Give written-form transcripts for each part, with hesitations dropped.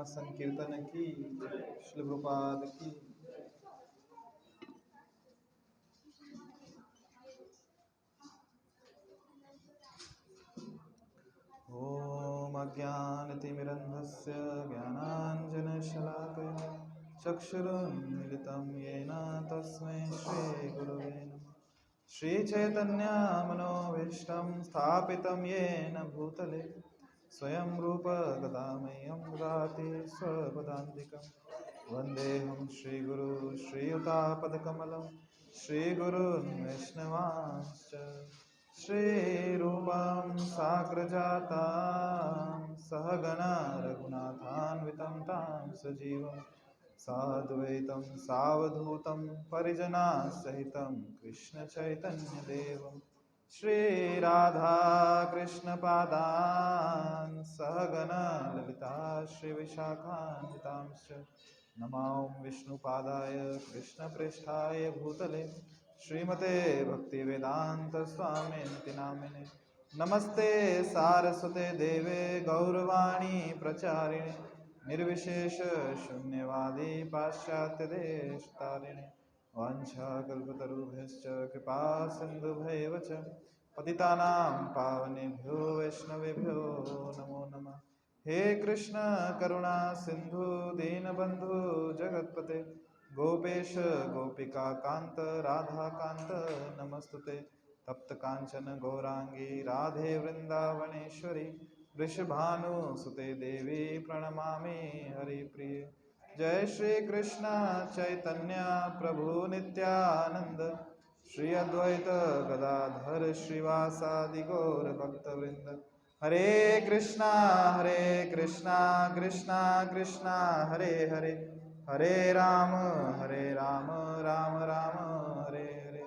संकीर्तन की, श्री प्रभुपाद की। ॐ अज्ञानतिमिरन्धस्य ज्ञानाञ्जनशलाकया चक्षुरुन्मीलितं येन तस्मै श्रीगुरवे नमः। श्रीचैतन्यमनोभीष्टं स्थापितं येन भूतले स्वयं रूप गदामह्यं ददाति स्वपदान्तिकं। वन्देऽहं श्रीगुरु श्रीयुतापदकमलं श्रीगुरून् वैष्णवांश्च श्रीरूपं साग्रजातां सहगणा रघुनाथान्वितं तां सजीवं साद्वैतं सावधूतं परिजनासहितं कृष्णचैतन्यदेवं श्रीराधाकृष्णपादान् सहगणा ललिता श्रीविशाखान्वितांश्च नमां विष्णुपादाय कृष्णप्रेष्ठाय भूतले श्रीमते भक्तिवेदांत स्वामिनिति नामिने। नमस्ते सारस्वते देवे गौरवाणी प्रचारिणे निर्विशेष शून्यवादी पाश्चात्यदेशतारिणे। वाञ्छाकल्पतरुभ्यश्च कृपा सिन्धुभ्यैव च पतितानां पावनेभ्यो वैष्णवेभ्यो नमो नमः। हे कृष्ण करुणा सिंधु दीनबंधु जगतपते गोपेश गोपिका कांत राधा कांत नमस्तुते। तप्त कांचन गौरांगी राधे वृंदावनेश्वरी वृषभानुसुते देवी प्रणमामि हरिप्रिय। जय श्री कृष्ण चैतन्य प्रभु नित्यानंद श्री अद्वैत गदाधर श्रीवासादि गौर भक्तवृंद। हरे कृष्णा कृष्णा कृष्णा हरे हरे हरे राम राम राम हरे हरे।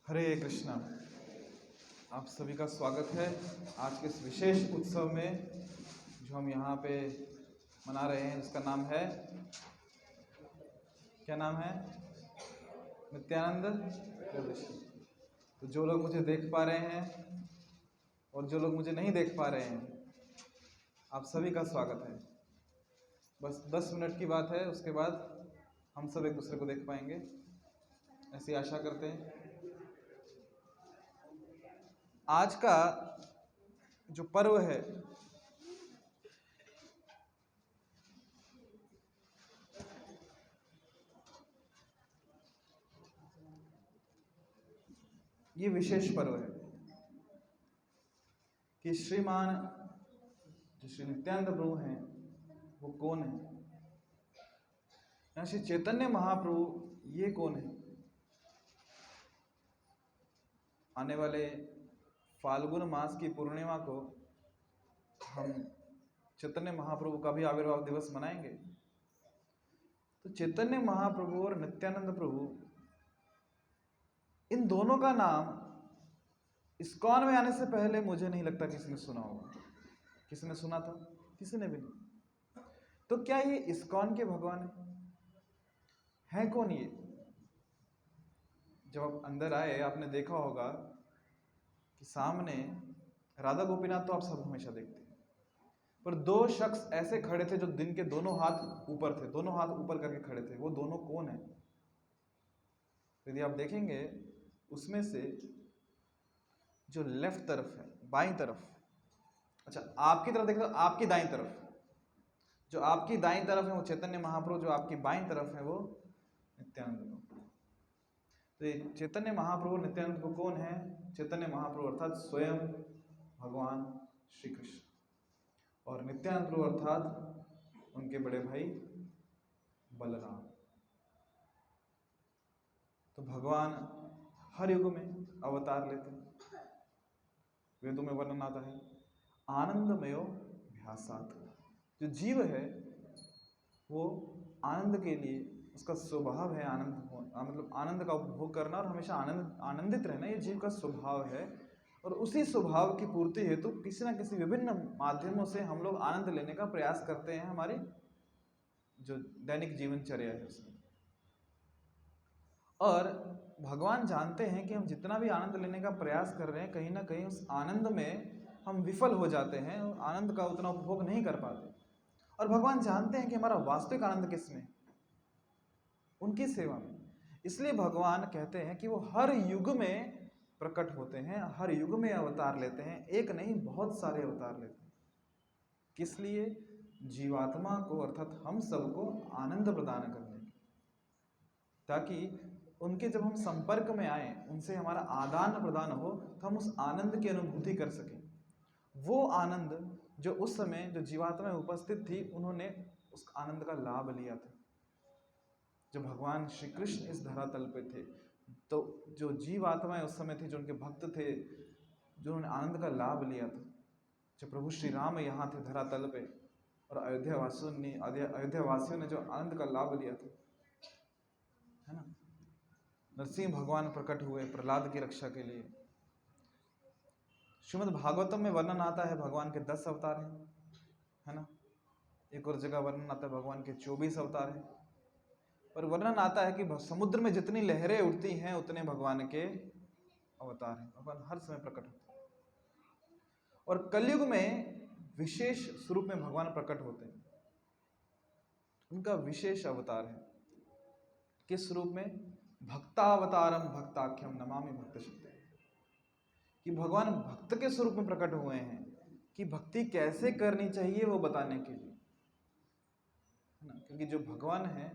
हरे कृष्णा। आप सभी का स्वागत है आज के इस विशेष उत्सव में जो हम यहाँ पे मना रहे हैं, जिसका नाम है, क्या नाम है? नित्यानंद त्रयोदशी। तो जो लोग मुझे देख पा रहे हैं और जो लोग मुझे नहीं देख पा रहे हैं, आप सभी का स्वागत है। बस 10 मिनट की बात है, उसके बाद हम सब एक दूसरे को देख पाएंगे, ऐसी आशा करते हैं। आज का जो पर्व है ये विशेष पर्व है कि श्रीमान जो श्री नित्यानंद प्रभु हैं वो कौन है, श्री चैतन्य महाप्रभु ये कौन है। आने वाले फाल्गुन मास की पूर्णिमा को हम चैतन्य महाप्रभु का भी आविर्भाव दिवस मनाएंगे। तो चैतन्य महाप्रभु और नित्यानंद प्रभु, इन दोनों का नाम इस्कॉन में आने से पहले मुझे नहीं लगता किसी ने सुना होगा। किसी ने सुना था? किसी ने भी नहीं। तो क्या ये इस्कॉन के भगवान हैं कौन ये? जब आप अंदर आए आपने देखा होगा कि सामने राधा गोपीनाथ तो आप सब हमेशा देखते हैं, पर 2 शख्स ऐसे खड़े थे जो दिन के दोनों हाथ ऊपर थे, दोनों हाथ ऊपर करके खड़े थे। वो दोनों कौन है? यदि आप देखेंगे उसमें से जो लेफ्ट तरफ है, बाईं तरफ, अच्छा आपकी तरफ देखें तो आपकी दाईं तरफ, जो आपकी दाईं तरफ है वो चैतन्य महाप्रभु, जो आपकी बाईं तरफ है वो नित्यानंद प्रभु। तो ये चैतन्य महाप्रभु नित्यानंद प्रभु कौन है? चैतन्य महाप्रभु अर्थात स्वयं भगवान श्री कृष्ण, और नित्यानंद प्रभु अर्थात उनके बड़े भाई बलराम। तो भगवान हर युग में अवतार लेते हैं। वेदों में वर्णन आता है आनंदमयो भ्यासात। जो जीव है वो आनंद के लिए, उसका स्वभाव है आनंद, मतलब आनंद का उपभोग करना और हमेशा आनंदित रहना, ये जीव का स्वभाव है। और उसी स्वभाव की पूर्ति हेतु किसी न किसी विभिन्न माध्यमों से हम लोग आनंद लेने का प्रयास करते हैं हमारी जो दैनिक जीवनचर्या है उसमें। और भगवान जानते हैं कि हम जितना भी आनंद लेने का प्रयास कर रहे हैं, कहीं ना कहीं उस आनंद में हम विफल हो जाते हैं और आनंद का उतना उपभोग नहीं कर पाते। और भगवान जानते हैं कि हमारा वास्तविक आनंद किसमें, उनकी सेवा में। इसलिए भगवान कहते हैं कि वो हर युग में प्रकट होते हैं, हर युग में अवतार लेते हैं, एक नहीं बहुत सारे अवतार लेते हैं। किस लिए? जीवात्मा को अर्थात हम सबको आनंद प्रदान करने के, ताकि उनके जब हम संपर्क में आए, उनसे हमारा आदान प्रदान हो, तो हम उस आनंद की अनुभूति कर सकें। वो आनंद जो उस समय जो जीवात्मा में उपस्थित थी, उन्होंने उस आनंद का लाभ लिया था। जब भगवान श्री कृष्ण इस धरातल पे थे, तो जो जीवात्माएं उस समय थी, जो उनके भक्त थे, जो उन्होंने आनंद का लाभ लिया था। जब प्रभु श्री राम यहाँ थे धरातल पे, और अयोध्या वासियों ने जो आनंद का लाभ लिया था, है ना। नरसिंह भगवान प्रकट हुए प्रहलाद की रक्षा के लिए। श्रीमद् भागवतम में वर्णन आता है भगवान के 10 अवतार हैं, है ना। एक और जगह वर्णन आता है भगवान के 24 अवतार हैं। पर वर्णन आता है कि समुद्र में जितनी लहरें उठती हैं, उतने भगवान के अवतार हैं। भगवान हर समय प्रकट होते हैं। और कलयुग में विशेष स्वरूप में भगवान प्रकट होते हैं। उनका विशेष अवतार है। किस रूप में? भक्तावतारम भक्ताख्यम नमामि भक्त शक्ति। कि भगवान भक्त के स्वरूप में प्रकट हुए हैं, कि भक्ति कैसे करनी चाहिए वो बताने के लिए, है ना। क्योंकि जो भगवान है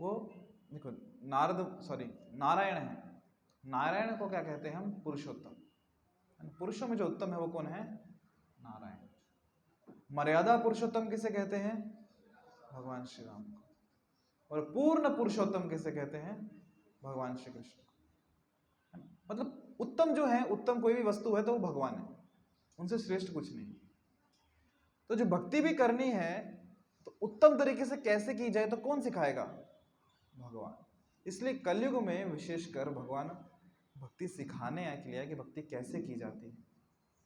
वो देखो नारायण है। नारायण को क्या कहते हैं हम? पुरुषोत्तम। पुरुषों में जो उत्तम है वो कौन है? नारायण। मर्यादा पुरुषोत्तम किसे कहते हैं? भगवान श्री राम को। और पूर्ण पुरुषोत्तम किसे कहते हैं? भगवान श्री कृष्ण। मतलब उत्तम जो है, उत्तम कोई भी वस्तु है तो वो भगवान है, उनसे श्रेष्ठ कुछ नहीं। तो जो भक्ति भी करनी है तो उत्तम तरीके से कैसे की जाए, तो कौन सिखाएगा? भगवान। इसलिए कलयुग में विशेषकर भगवान भक्ति सिखाने के लिए कि भक्ति कैसे की जाती है।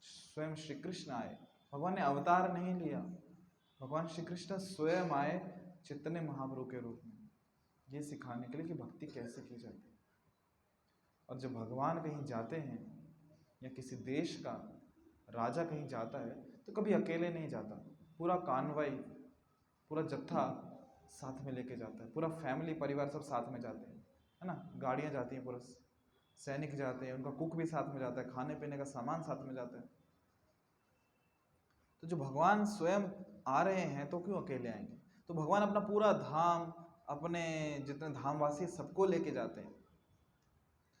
स्वयं श्री कृष्ण आए, भगवान ने अवतार नहीं लिया, भगवान श्री कृष्ण स्वयं आए चैतन्य महाप्रभु के रूप में, ये सिखाने के लिए कि भक्ति कैसे की जाती है। और जब भगवान कहीं जाते हैं या किसी देश का राजा कहीं जाता है तो कभी अकेले नहीं जाता, पूरा कानवाई, पूरा जत्था साथ में लेके जाता है, पूरा फैमिली परिवार सब साथ में जाते हैं, है ना। गाड़ियाँ जाती हैं, पूरा सैनिक जाते हैं, उनका कुक भी साथ में जाता है, खाने पीने का सामान साथ में जाता है। तो जो भगवान स्वयं आ रहे हैं तो क्यों अकेले आएंगे? तो भगवान अपना पूरा धाम, अपने जितने धामवासी सबको लेके जाते हैं।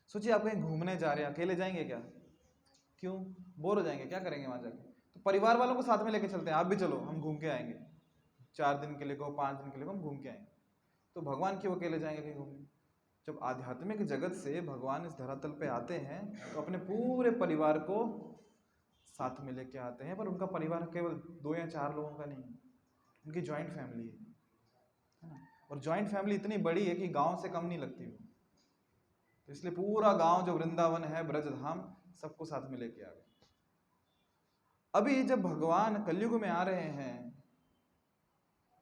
सोचिए आप कहीं घूमने जा रहे हैं, अकेले जाएंगे क्या? क्यों? बोर हो जाएंगे, क्या करेंगे वहां जाके? तो परिवार वालों को साथ में लेके चलते हैं, आप भी चलो हम घूम के आएंगे, 4 दिन के लिए को, 5 दिन के लिए को, हम घूम के आएंगे। तो भगवान क्यों अकेले जाएंगे कहीं घूमने? जब आध्यात्मिक जगत से भगवान इस धरातल पे आते हैं तो अपने पूरे परिवार को साथ में लेके आते हैं। पर उनका परिवार केवल 2 या 4 लोगों का नहीं है, उनकी ज्वाइंट फैमिली है ना। और ज्वाइंट फैमिली इतनी बड़ी है कि गांव से कम नहीं लगती वो। तो इसलिए पूरा गांव जो वृंदावन है, ब्रजधाम, सबको साथ में लेके आ गए। अभी जब भगवान कलयुग में आ रहे हैं,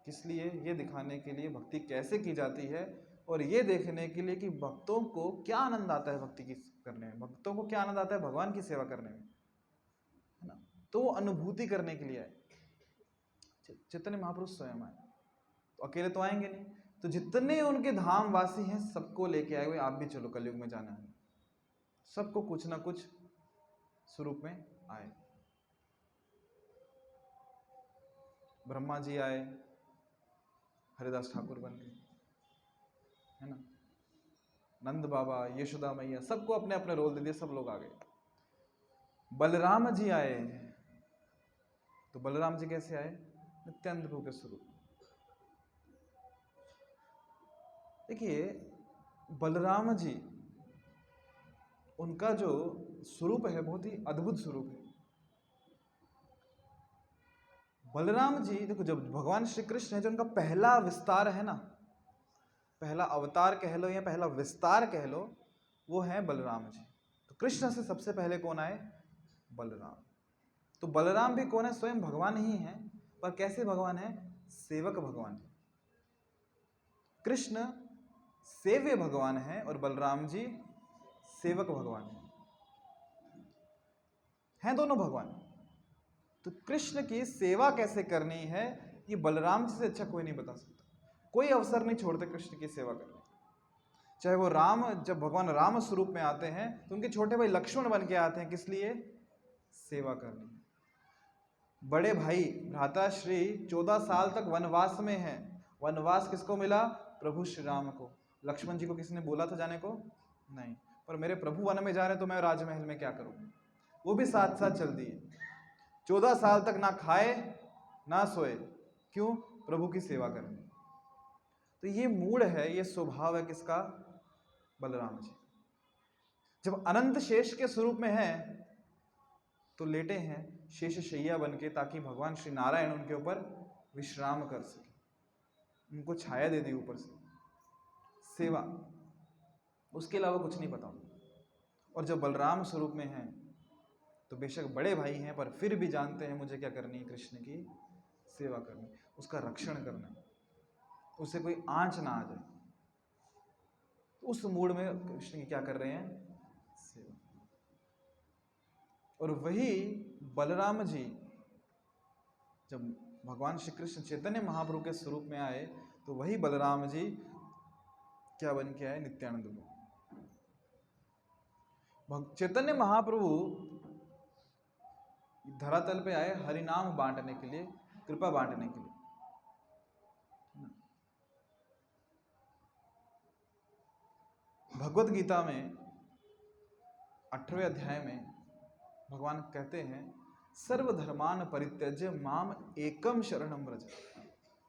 किस लिए? ये दिखाने के लिए भक्ति कैसे की जाती है, और ये देखने के लिए कि भक्तों को क्या आनंद आता है भक्ति की करने में, भक्तों को क्या आनंद आता है भगवान की सेवा करने में, है ना। तो वो अनुभूति करने के लिए आए, चैतन्य महापुरुष स्वयं आए। तो अकेले तो आएंगे नहीं, तो जितने उनके धाम वासी हैं सबको लेके आए हुए, आप भी चलो कलयुग में जाना है। सबको कुछ ना कुछ स्वरूप में आए। ब्रह्मा जी आए हरिदास ठाकुर बन के, है ना। नंद बाबा, यशोदा मैया, सबको अपने अपने रोल दे दिए, सब लोग आ गए। बलराम जी आए, तो बलराम जी कैसे आए? नित्यानंद प्रभु के स्वरूप। देखिए बलराम जी, उनका जो स्वरूप है बहुत ही अद्भुत स्वरूप है। बलराम जी देखो, जब भगवान श्री कृष्ण है, जो उनका पहला विस्तार है ना, पहला अवतार कह लो या पहला विस्तार कह लो, वो है बलराम जी। तो कृष्ण से सबसे पहले कौन आए? बलराम। तो बलराम भी कौन है? स्वयं भगवान ही है, पर कैसे भगवान है? सेवक भगवान है। कृष्ण सेव्य भगवान है और बलराम जी सेवक भगवान हैं दोनों भगवान। तो कृष्ण की सेवा कैसे करनी है ये बलराम जी से अच्छा कोई नहीं बता सकता। कोई अवसर नहीं छोड़ते कृष्ण की सेवा करने। चाहे वो राम, जब भगवान राम स्वरूप में आते हैं तो उनके छोटे भाई लक्ष्मण बन के आते हैं, किस लिए? सेवा करनी। बड़े भाई भ्राताश्री 14 साल तक वनवास में हैं। वनवास किसको मिला? प्रभु श्री राम को। लक्ष्मण जी को किसने बोला था जाने को? नहीं। पर मेरे प्रभु वन में जा रहे तो मैं राजमहल में क्या करूं? वो भी साथ साथ चल दिए। 14 साल तक ना खाए ना सोए। क्यों? प्रभु की सेवा करनी। तो ये मूड है, ये स्वभाव है किसका? बलराम जी। जब अनंत शेष के स्वरूप में है तो लेटे हैं शेष शैया बन के, ताकि भगवान श्री नारायण उनके ऊपर विश्राम कर सके, उनको छाया दे दी ऊपर से। सेवा, उसके अलावा कुछ नहीं पता। और जब बलराम स्वरूप में हैं तो बेशक बड़े भाई हैं पर फिर भी जानते हैं मुझे क्या करनी है? कृष्ण की सेवा करनी, उसका रक्षण करना है, उसे कोई आंच ना आ जाए। तो उस मूड में कृष्ण की क्या कर रहे हैं? सेवा। और वही बलराम जी जब भगवान श्री कृष्ण चैतन्य महाप्रभु के स्वरूप में आए तो वही बलराम जी क्या बन के आए? नित्यानंद को। चैतन्य महाप्रभु धरातल पे आए हरिनाम बांटने के लिए, कृपा बांटने के लिए। भगवत गीता में 8वें अध्याय में भगवान कहते हैं सर्वधर्मान परित्यज्य माम एकम शरणम व्रज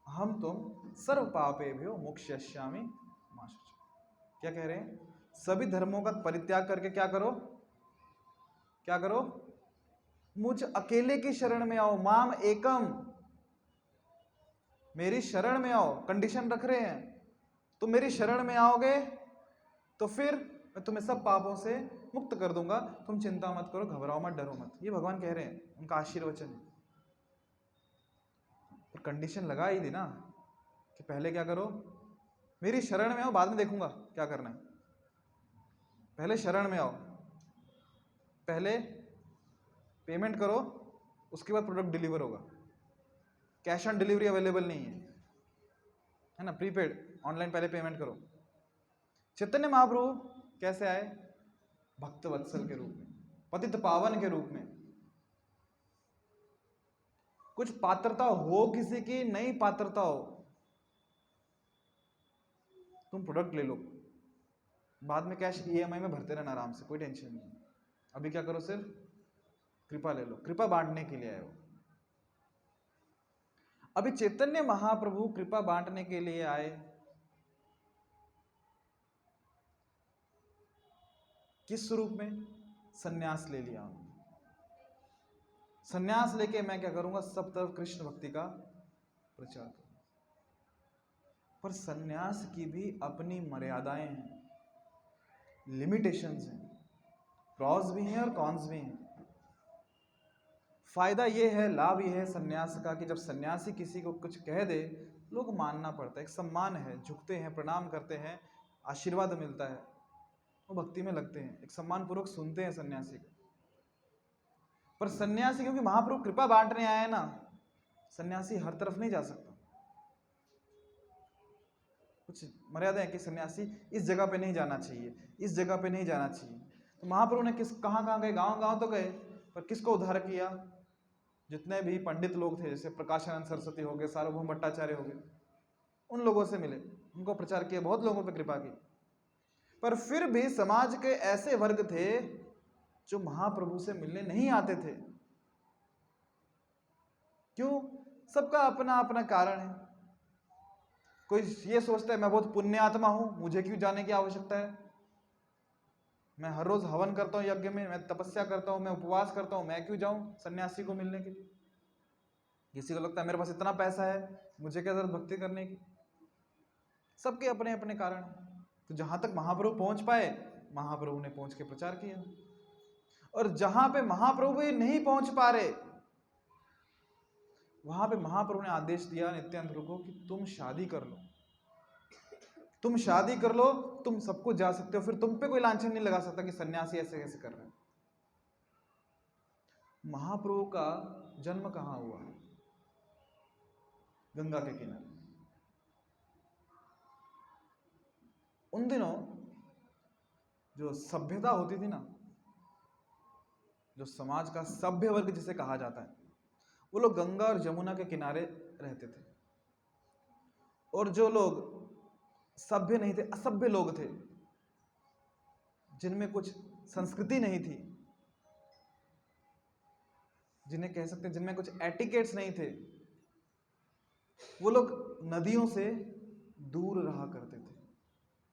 अहम तुम सर्व पापेभ्यो मोक्षयिष्यामि मा शुचः। क्या कह रहे हैं? सभी धर्मों का परित्याग करके क्या करो? क्या करो? मुझ अकेले की शरण में आओ। माम एकम, मेरी शरण में आओ। कंडीशन रख रहे हैं, तुम मेरी शरण में आओगे तो फिर मैं तुम्हें सब पापों से मुक्त कर दूंगा। तुम चिंता मत करो, घबराओ मत, डरो मत। ये भगवान कह रहे हैं, उनका आशीर्वचन है। पर कंडीशन लगा ही दी ना कि पहले क्या करो? मेरी शरण में आओ, बाद में देखूंगा क्या करना है। पहले शरण में आओ, पहले पेमेंट करो, उसके बाद प्रोडक्ट डिलीवर होगा। कैश ऑन डिलीवरी अवेलेबल नहीं है ना, प्रीपेड, ऑनलाइन पहले पेमेंट करो। चैतन्य महाप्रभु कैसे आए? भक्त वत्सल के रूप में, पतित पावन के रूप में। कुछ पात्रता हो किसी की, नहीं पात्रता हो, तुम प्रोडक्ट ले लो, बाद में कैश EMI में भरते रहना आराम से, कोई टेंशन नहीं। अभी क्या करो? सिर्फ कृपा ले लो। कृपा बांटने के लिए आए हो। अभी चैतन्य महाप्रभु कृपा बांटने के लिए आए। किस स्वरूप में? सन्यास ले लिया। सन्यास लेके मैं क्या करूंगा? सब तरफ कृष्ण भक्ति का प्रचार करूंगा। पर सन्यास की भी अपनी मर्यादाएं हैं, लिमिटेशंस हैं, प्रॉस भी हैं और कॉन्स भी हैं। फायदा ये है, लाभ ये है सन्यास का कि जब सन्यासी किसी को कुछ कह दे, लोग मानना पड़ता है, एक सम्मान है, झुकते हैं, प्रणाम करते हैं, आशीर्वाद मिलता है, वो भक्ति में लगते हैं, एक सम्मान पूर्वक सुनते हैं सन्यासी को। पर सन्यासी क्योंकि महाप्रभु कृपा बांटने आए ना, सन्यासी हर तरफ नहीं जा सकता। कुछ मर्यादा है कि सन्यासी इस जगह पे नहीं जाना चाहिए, इस जगह पे नहीं जाना चाहिए। तो महाप्रभु ने कहाँ कहाँ गए? गांव गांव तो गए, पर किसको उद्धार किया? जितने भी पंडित लोग थे, जैसे प्रकाशानंद सरस्वती हो गए, सार्वभौम भट्टाचार्य हो गए, उन लोगों से मिले, उनको प्रचार किया, बहुत लोगों पर कृपा की। पर फिर भी समाज के ऐसे वर्ग थे जो महाप्रभु से मिलने नहीं आते थे। क्यों? सबका अपना अपना कारण है। कोई ये सोचता है मैं बहुत पुण्य आत्मा हूं, मुझे क्यों जाने की आवश्यकता है? मैं हर रोज हवन करता हूं यज्ञ में, मैं तपस्या करता हूं, मैं उपवास करता हूं, मैं क्यों जाऊं सन्यासी को मिलने के लिए? किसी को लगता है मेरे पास इतना पैसा है, मुझे क्या जरूरत भक्ति करने की? सबके अपने अपने कारण हैं। तो जहां तक महाप्रभु पहुंच पाए, महाप्रभु ने पहुंच के प्रचार किया। और जहां पे महाप्रभु ही नहीं पहुंच पा रहे, वहां पे महाप्रभु ने आदेश दिया नित्यानंद को कि तुम शादी कर लो। तुम शादी कर लो, तुम सबको जा सकते हो, फिर तुम पे कोई लांछन नहीं लगा सकता कि सन्यासी ऐसे कैसे कर रहे हैं। महाप्रभु का जन्म कहां हुआ? गंगा के किनारे। उन दिनों जो सभ्यता होती थी ना, जो समाज का सभ्य वर्ग जिसे कहा जाता है, वो लोग गंगा और जमुना के किनारे रहते थे। और जो लोग सभ्य नहीं थे, असभ्य लोग थे, जिनमें कुछ संस्कृति नहीं थी, जिन्हें कह सकते हैं जिनमें कुछ एटिकेट्स नहीं थे, वो लोग नदियों से दूर रहा करते थे।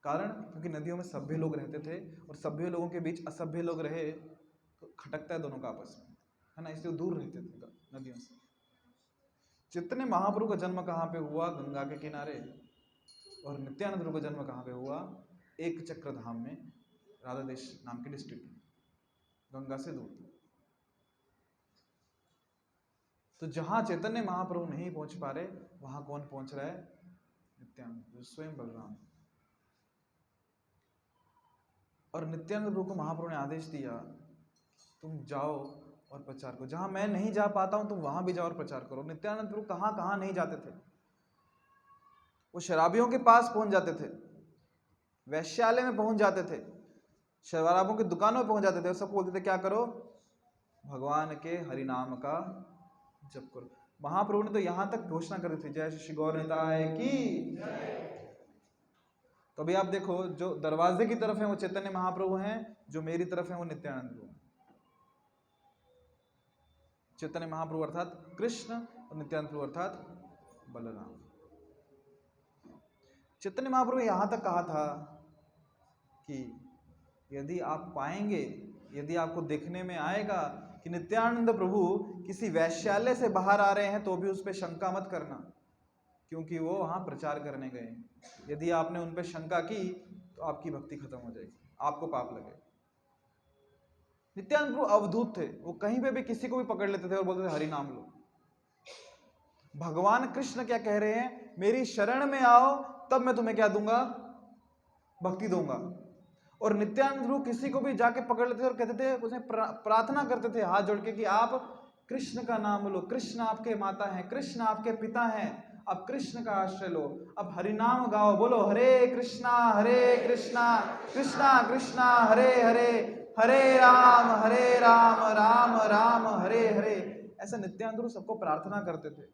कारण, क्योंकि नदियों में सभ्य लोग रहते थे और सभ्य लोगों के बीच असभ्य लोग रहे तो खटकता है दोनों का आपस में, है ना, इसलिए दूर रहते थे नदियों से। चैतन्य महाप्रभु का जन्म कहाँ पे हुआ? गंगा के किनारे। और नित्यानंद प्रभु का जन्म कहाँ पे हुआ? एक चक्र धाम में, राधा देश नाम के डिस्ट्रिक्ट में, गंगा से दूर। तो जहां चैतन्य महाप्रभु नहीं पहुंच पा रहे, वहां कौन पहुंच रहा है? नित्यानंद, स्वयं बलराम। और नित्यानंद प्रभु को महाप्रभु ने आदेश दिया, तुम जाओ और प्रचार करो, जहां मैं नहीं जा पाता हूं तुम वहां भी जाओ और प्रचार करो। नित्यानंद प्रभु कहां कहां नहीं जाते थे। वो शराबियों के पास पहुंच जाते थे, वैश्यालय में पहुंच जाते थे, शराबों की दुकानों में पहुंच जाते थे और सबको बोलते थे क्या करो? भगवान के हरिनाम का जप करो। महाप्रभु ने तो यहां तक घोषणा कर दी थी, जय श्री गौर निताय की। तो अभी आप देखो, जो दरवाजे की तरफ है वो चैतन्य महाप्रभु हैं, जो मेरी तरफ है वो नित्यानंद प्रभु। चैतन्य महाप्रभु अर्थात कृष्ण और नित्यानंद प्रभु अर्थात बलराम। चैतन्य महाप्रभु यहां तक कहा था कि यदि आप पाएंगे, यदि आपको देखने में आएगा कि नित्यानंद प्रभु किसी वैश्यालय से बाहर आ रहे हैं, तो भी उस पर शंका मत करना, क्योंकि वो वहां प्रचार करने गए। यदि आपने उन पर शंका की तो आपकी भक्ति खत्म हो जाएगी, आपको पाप लगेगा। नित्यानंद प्रभु अवधूत थे, वो कहीं पे भी किसी को भी पकड़ लेते थे और बोलते थे हरि नाम लो। भगवान कृष्ण क्या कह रहे हैं? मेरी शरण में आओ, तब मैं तुम्हें क्या दूंगा? भक्ति दूंगा। और नित्यानंद प्रभु किसी को भी जाके पकड़ लेते थे और कहते थे, उसने प्रार्थना करते थे हाथ जोड़ के कि आप कृष्ण का नाम लो, कृष्ण आपके माता हैं, कृष्ण आपके पिता हैं, अब कृष्ण का आश्रय लो, अब हरिनाम गाओ, बोलो हरे कृष्णा कृष्णा कृष्णा हरे हरे, हरे राम राम राम हरे हरे। ऐसा नित्यानंद प्रभु सबको प्रार्थना करते थे।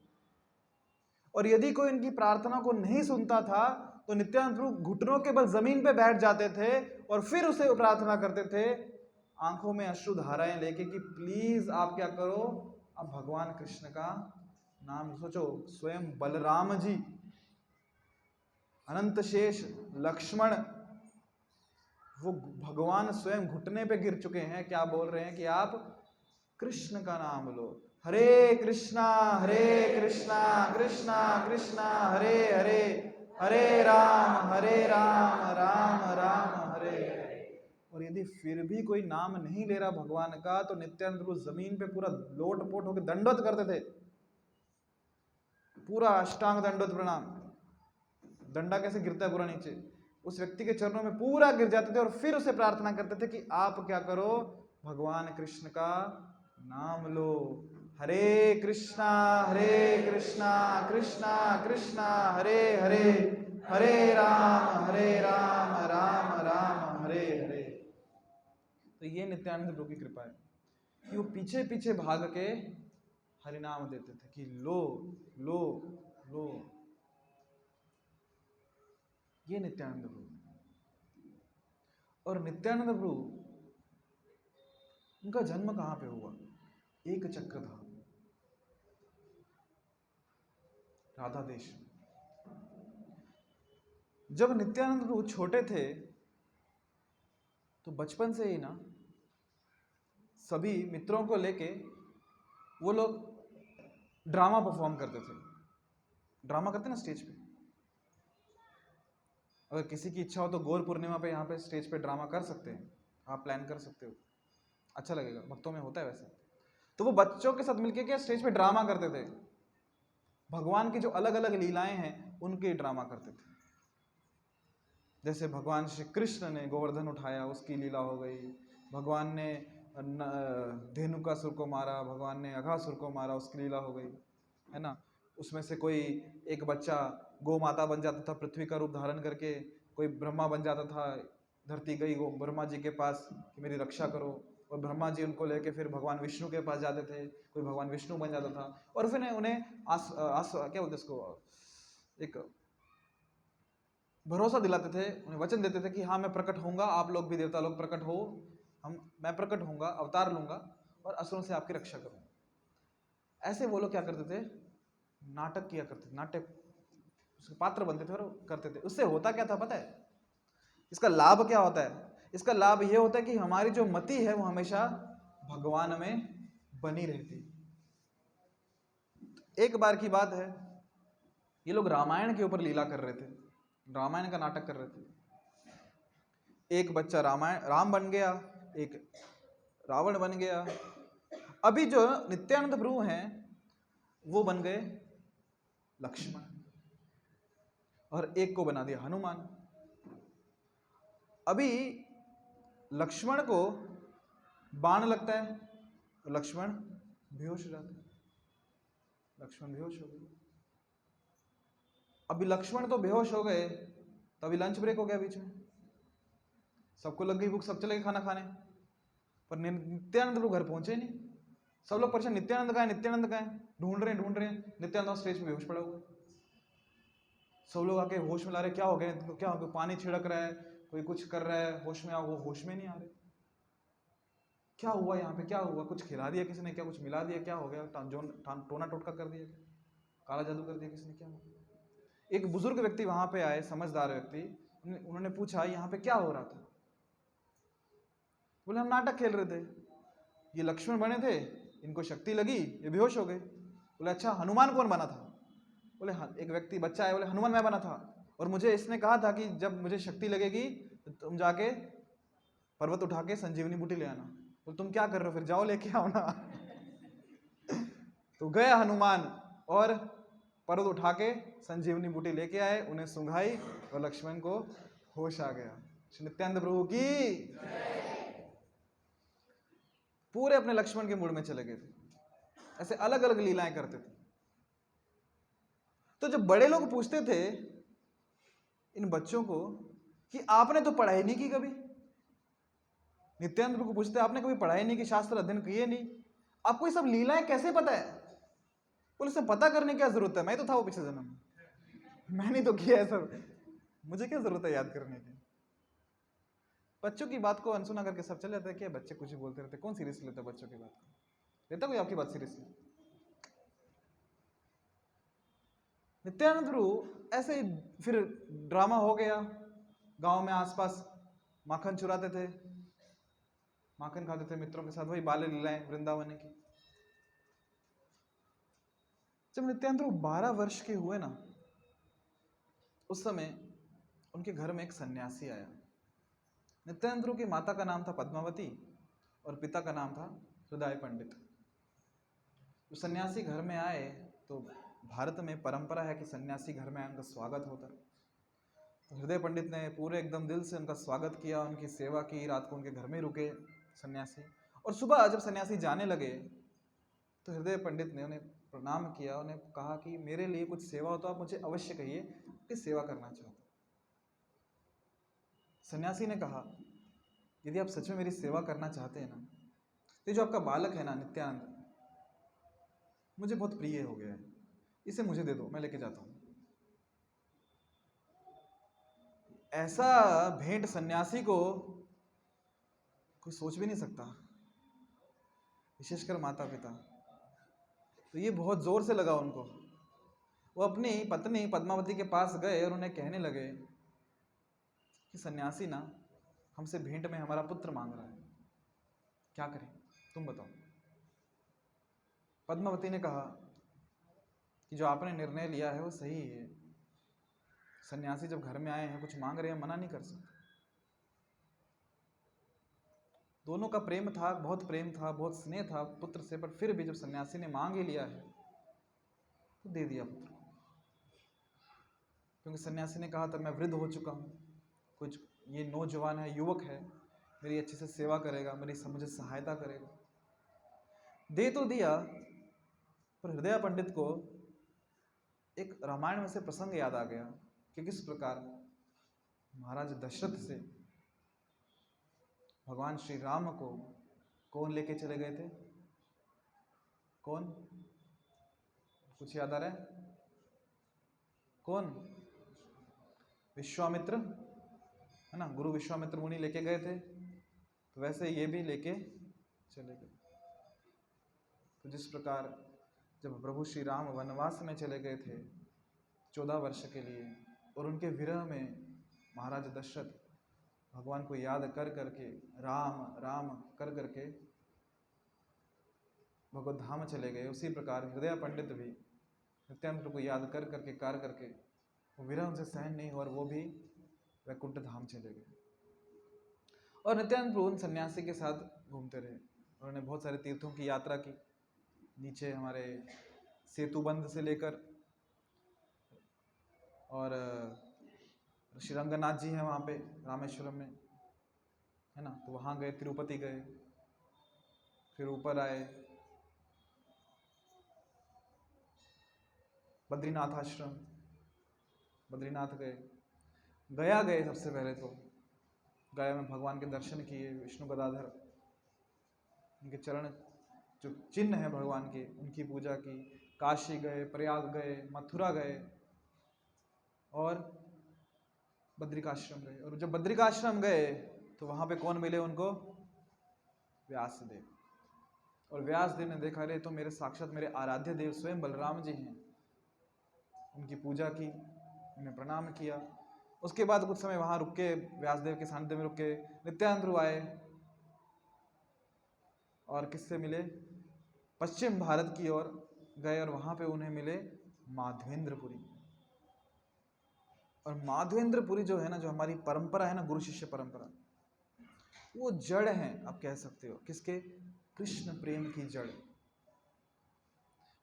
और यदि कोई इनकी प्रार्थना को नहीं सुनता था तो नित्यानंद प्रभु घुटनों के बल जमीन पे बैठ जाते थे और फिर उसे प्रार्थना करते थे, आंखों में अश्रु धाराएं लेके कि प्लीज आप क्या करो, अब भगवान कृष्ण का नाम सोचो। स्वयं बलराम जी, अनंत शेष, लक्ष्मण, वो भगवान स्वयं घुटने पे गिर चुके हैं, क्या बोल रहे हैं कि आप कृष्ण का नाम लो, हरे कृष्णा कृष्णा कृष्णा हरे हरे, हरे राम राम राम हरे हरे। और यदि फिर भी कोई नाम नहीं ले रहा भगवान का, तो नित्यानंद प्रभु जमीन पे पूरा लोटपोट होकर दंडवत करते थे, पूरा अष्टांग दंडवत प्रणाम। डंडा कैसे गिरता है पूरा नीचे, उस व्यक्ति के चरणों में पूरा गिर जाते थे और फिर उसे प्रार्थना करते थे कि आप क्या करो, भगवान कृष्ण का नाम लो, हरे कृष्णा कृष्णा कृष्णा हरे हरे, हरे राम राम राम हरे हरे। तो ये नित्यानंद प्रभु की कृपा है कि वो पीछे पीछे भाग के हरिनाम देते थे कि लो लो लो। ये नित्यानंद प्रभु। और नित्यानंद प्रभु, उनका जन्म कहां पे हुआ? एक चक्र धाम, राधा देश। जब नित्यानंद प्रभु छोटे थे तो बचपन से ही ना सभी मित्रों को लेके वो लोग ड्रामा परफॉर्म करते थे। ड्रामा करते ना स्टेज पे, अगर किसी की इच्छा हो तो गौर पूर्णिमा पे यहाँ पे स्टेज पे ड्रामा कर सकते हैं, आप प्लान कर सकते हो, अच्छा लगेगा, भक्तों में होता है वैसे। तो वो बच्चों के साथ मिलके क्या स्टेज पे ड्रामा करते थे, भगवान की जो अलग अलग लीलाएं हैं उनके ड्रामा करते थे। जैसे भगवान श्री कृष्ण ने गोवर्धन उठाया, उसकी लीला हो गई। भगवान ने धेनुकासुर को मारा, भगवान ने अघासुर को मारा, उसकी लीला हो गई, है ना। उसमें से कोई एक बच्चा गौ माता बन जाता था पृथ्वी का रूप धारण करके, कोई ब्रह्मा बन जाता था, धरती गई वो ब्रह्मा जी के पास कि मेरी रक्षा करो, और ब्रह्मा जी उनको लेके फिर भगवान विष्णु के पास जाते थे, कोई भगवान विष्णु बन जाता था, और फिर उन्हें क्या बोलते इसको, एक भरोसा दिलाते थे, उन्हें वचन देते थे कि हाँ मैं प्रकट होऊंगा, आप लोग भी देवता लोग प्रकट हो, मैं प्रकट होऊंगा, अवतार लूंगा और असुरों से आपकी रक्षा करूंगा। ऐसे वो लोग क्या करते थे, नाटक किया करते थे, नाटक उसके पात्र बनते थे और करते थे। उससे होता क्या था पता है, इसका लाभ क्या होता है? इसका लाभ ये होता है कि हमारी जो मति है वो हमेशा भगवान में बनी रहती। एक बार की बात है, ये लोग रामायण के ऊपर लीला कर रहे थे, रामायण का नाटक कर रहे थे। एक बच्चा राम बन गया, एक रावण बन गया। अभी जो नित्यानंद प्रभु हैं वो बन गए लक्ष्मण, और एक को बना दिया हनुमान। अभी लक्ष्मण को बाण लगता है तो लक्ष्मण बेहोश हो जाता है, लक्ष्मण बेहोश हो गए। अभी लक्ष्मण तो बेहोश हो गए, तो अभी लंच ब्रेक हो गया बीच में, सबको लग गई भूख, सब चले गए खाना खाने, पर नित्यानंद प्रभु घर पहुंचे नहीं। सब लोग परेशान, नित्यानंद कहाँ है, नित्यानंद कहाँ है, ढूंढ रहे हैं। नित्यानंद स्टेज पे बेहोश पड़ा हुआ। सब लोग आके होश में ला रहे, क्या हो गया, क्या हो गया, पानी छिड़क रहा है, कोई कुछ कर रहा है, होश में आओ, वो होश में नहीं आ रहे। क्या हुआ यहाँ पे, क्या हुआ, कुछ खिला दिया किसी ने क्या, कुछ मिला दिया, क्या हो गया, टोना टोटका कर दिया क्या, काला जादू कर दिया किसी ने, क्या हुआ। एक बुजुर्ग व्यक्ति वहां पे आए, समझदार व्यक्ति, उन्होंने पूछा यहाँ पे क्या हो रहा था। बोले हम नाटक खेल रहे थे, ये लक्ष्मण बने थे, इनको शक्ति लगी, ये बेहोश हो गए। बोले अच्छा हनुमान कौन बना था? बोले एक व्यक्ति बच्चा है, बोले हनुमान मैं बना था, और मुझे इसने कहा था कि जब मुझे शक्ति लगेगी तो तुम जाके पर्वत उठा के संजीवनी बूटी ले आना। तो तुम क्या कर रहे हो, फिर जाओ लेके आओ ना। तो गया हनुमान और पर्वत उठा के संजीवनी बूटी लेके आए, उन्हें सुंघाई और लक्ष्मण को होश आ गया। नित्यानंद प्रभु की पूरे अपने लक्ष्मण के मूड में चले गए थे। ऐसे अलग अलग लीलाएं करते थे। तो जब बड़े लोग पूछते थे इन बच्चों को कि आपने तो पढ़ाई नहीं की कभी, नित्यानंद प्रभु को पूछते आपने कभी पढ़ाई नहीं की, शास्त्र अध्ययन किए नहीं, आपको ये सब लीलाएं कैसे पता है? बोले सब पता करने की क्या जरूरत है, मैं तो था वो पिछले जन्म में, मैंने तो किया है सब, मुझे क्या जरूरत है याद करने की। बच्चों की बात को अनसुना करके सब चले जाते हैं। क्या बच्चे कुछ ही बोलते रहते, कौन सीरियस लेता है बच्चों की बात को? लेता कोई आपकी बात सीरियसली? नित्यानंद प्रभु ऐसे ही फिर ड्रामा हो गया, गांव में आसपास माखन चुराते थे, माखन खाते थे मित्रों के साथ, वही बाल लीलाएं वृंदावन की। जब नित्यानंद प्रभु 12 वर्ष के हुए ना, उस समय उनके घर में एक सन्यासी आया। नित्यानंद प्रभु की माता का नाम था पद्मावती और पिता का नाम था हृदय पंडित। तो सन्यासी घर में आए तो भारत में परंपरा है कि सन्यासी घर में आए उनका स्वागत होता है। तो हृदय पंडित ने पूरे एकदम दिल से उनका स्वागत किया, उनकी सेवा की, रात को उनके घर में रुके सन्यासी। और सुबह जब सन्यासी जाने लगे तो हृदय पंडित ने उन्हें प्रणाम किया, उन्हें कहा कि मेरे लिए कुछ सेवा हो तो आप मुझे अवश्य कहिए, कि सेवा करना चाहता हूं। सन्यासी ने कहा यदि आप सच में मेरी सेवा करना चाहते हैं ना, तो जो आपका बालक है ना नित्यानंद, मुझे बहुत प्रिय हो गया है, इसे मुझे दे दो, मैं लेके जाता हूं। ऐसा भेंट सन्यासी को कोई सोच भी नहीं सकता, विशेषकर माता पिता। तो ये बहुत जोर से लगा उनको। वो अपनी पत्नी पद्मावती के पास गए और उन्हें कहने लगे कि सन्यासी ना हमसे भेंट में हमारा पुत्र मांग रहा है, क्या करें तुम बताओ। पद्मावती ने कहा कि जो आपने निर्णय लिया है वो सही है, सन्यासी जब घर में आए हैं कुछ मांग रहे हैं, मना नहीं कर सकते। दोनों का प्रेम था, बहुत प्रेम था, बहुत स्नेह था पुत्र से, पर फिर भी जब सन्यासी ने मांग ही लिया है तो दे दिया पुत्र को। क्योंकि सन्यासी ने कहा था मैं वृद्ध हो चुका हूं, कुछ ये नौजवान है, युवक है, मेरी अच्छे से सेवा करेगा, मेरी मुझे सहायता करेगा। दे तो दिया, पर हृदय पंडित को एक रामायण में से प्रसंग याद आ गया कि किस प्रकार महाराज दशरथ से भगवान श्री राम को कौन लेके चले गए थे? कौन? कुछ याद आ रहा है? कौन? विश्वामित्र, है ना, गुरु विश्वामित्र मुनि लेके गए थे, तो वैसे ये भी लेके चले गए। तो जिस प्रकार जब प्रभु श्री राम वनवास में चले गए थे 14 वर्ष के लिए, और उनके विरह में महाराज दशरथ भगवान को याद कर करके, राम राम कर करके भगवत धाम चले गए, उसी प्रकार हृदय पंडित भी नित्यानंद को याद कर करके, कार्य करके, वो विरह उनसे सहन नहीं हुआ और वो भी वैकुंठ धाम चले गए। और नित्यानंद प्रभु उन सन्यासी के साथ घूमते रहे। उन्होंने बहुत सारे तीर्थों की यात्रा की, नीचे हमारे सेतुबंध से लेकर, और श्री रंगनाथ जी हैं वहाँ पे रामेश्वरम में, है ना, तो वहाँ गए, तिरुपति गए, फिर ऊपर आए बद्रीनाथ आश्रम, बद्रीनाथ गए, गया गए। सबसे पहले तो गया में भगवान के दर्शन किए, विष्णु गदाधर, उनके चरण जो चिन्ह है भगवान के, उनकी पूजा की। काशी गए, प्रयाग गए, मथुरा गए और बद्रिकाश्रम गए। और जब बद्रिकाश्रम गए तो वहां पे कौन मिले उनको? व्यासदेव। और व्यासदेव ने देखा, अरे तो मेरे साक्षात मेरे आराध्य देव स्वयं बलराम जी हैं। उनकी पूजा की, उन्हें प्रणाम किया। उसके बाद कुछ समय वहां रुक के, व्यासदेव के सानिध्य में रुक के नित्यानंद प्रभु आए और किससे मिले? पश्चिम भारत की ओर गए और वहां पे उन्हें मिले माधवेंद्रपुरी। और माधवेंद्रपुरी जो है ना, जो हमारी परंपरा है ना, गुरु शिष्य परंपरा, वो जड़ है, आप कह सकते हो किसके? कृष्ण प्रेम की जड़।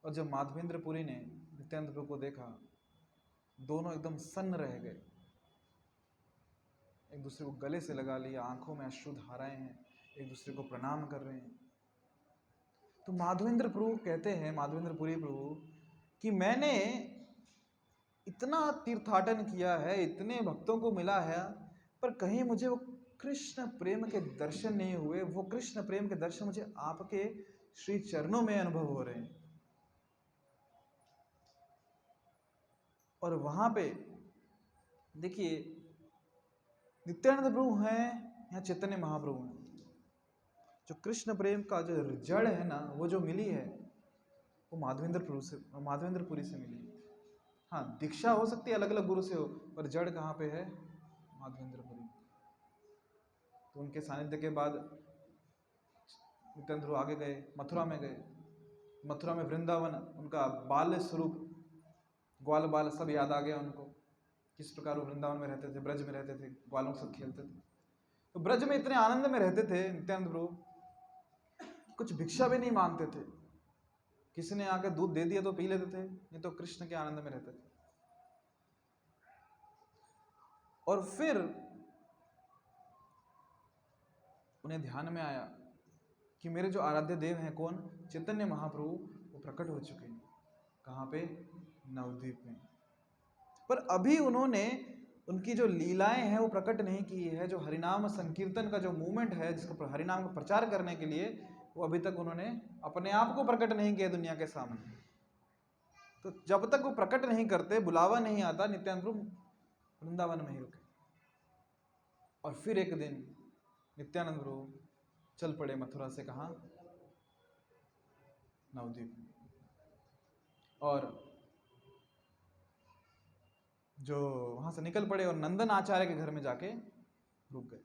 और जब माधवेंद्रपुरी ने नित्यानंद प्रभु को देखा, दोनों एकदम सन्न रह गए, एक दूसरे को गले से लगा लिया, आंखों में अश्रु धाराएं हैं, एक दूसरे को प्रणाम कर रहे हैं। तो माधवेंद्र प्रभु कहते हैं, माधवेंद्रपुरी प्रभु, कि मैंने इतना तीर्थाटन किया है, इतने भक्तों को मिला है, पर कहीं मुझे वो कृष्ण प्रेम के दर्शन नहीं हुए। वो कृष्ण प्रेम के दर्शन मुझे आपके श्री चरणों में अनुभव हो रहे हैं। और वहां पे देखिए, नित्यानंद प्रभु हैं या चैतन्य महाप्रभु हैं, जो कृष्ण प्रेम का जो जड़ है ना, वो जो मिली है, वो माधवेंद्रपुरी से मिली है। हाँ, दीक्षा हो सकती है अलग अलग गुरु से हो, पर जड़ कहाँ पे है? माधवेंद्रपुरी। तो उनके सानिध्य के बाद नित्यानंद प्रभु आगे गए, मथुरा में गए। मथुरा में वृंदावन, उनका बाल्य स्वरूप, ग्वाल बाल सब याद आ गया उनको, किस प्रकार वो वृंदावन में रहते थे, ब्रज में रहते थे, ग्वालों के साथ खेलते थे। तो ब्रज में इतने आनंद में रहते थे नित्यानंद प्रभु, कुछ भिक्षा भी नहीं मांगते थे। किसी ने आकर दूध दे दिया तो पी लेते थे, नहीं तो कृष्ण के आनंद में रहते थे। और फिर उन्हें ध्यान में आया कि मेरे जो आराध्य देव हैं, कौन? चैतन्य महाप्रभु, वो प्रकट हो चुके हैं। कहाँ पे? नवद्वीप में। पर अभी उन्होंने उनकी जो लीलाएं हैं वो प्रकट नहीं की है। जो हरिनाम संकीर्तन का जो मूवमेंट है, जिसको हरिनाम का प्रचार करने के लिए, वो अभी तक उन्होंने अपने आप को प्रकट नहीं किया दुनिया के सामने। तो जब तक वो प्रकट नहीं करते, बुलावा नहीं आता, नित्यानंद प्रभु वृंदावन में ही रुके। और फिर एक दिन नित्यानंद प्रभु चल पड़े मथुरा से, कहाँ? नवद्वीप। और जो वहां से निकल पड़े और नंदन आचार्य के घर में जाके रुक गए।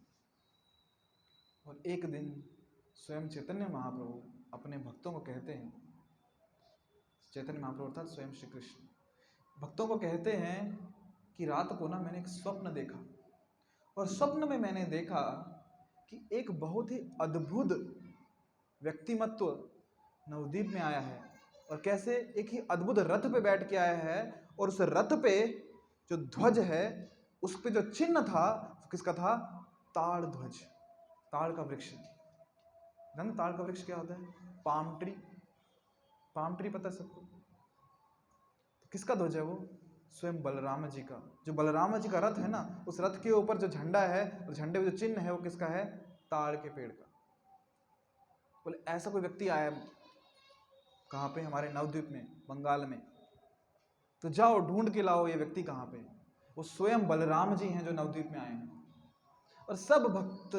और एक दिन स्वयं चैतन्य महाप्रभु अपने भक्तों को कहते हैं, चैतन्य महाप्रभु अर्थात स्वयं श्री कृष्ण भक्तों को कहते हैं कि रात को ना मैंने एक स्वप्न देखा, और स्वप्न में मैंने देखा कि एक बहुत ही अद्भुत व्यक्तिमत्व नवद्वीप में आया है। और कैसे? एक ही अद्भुत रथ पे बैठ के आया है, और उस रथ पे जो ध्वज है उस पे जो चिन्ह था किसका था? ताड़ ध्वज, ताड़ का वृक्ष। जानते ताड़ का वृक्ष क्या होता है? Palm tree. पाम ट्री पता है सबको? तो किसका ध्वज है वो? स्वयं बलराम जी का। जो बलराम जी का रथ है ना, उस रथ के ऊपर जो झंडा है, उस झंडे में जो चिन्ह है वो किसका है? ताड़ के पेड़ का। बोले ऐसा कोई व्यक्ति आया कहाँ पे? हमारे नवद्वीप में, बंगाल में। तो जाओ ढूंढ के लाओ ये व्यक्ति कहाँ पे। वो स्वयं बलराम जी हैं जो नवद्वीप में आए हैं। और सब भक्त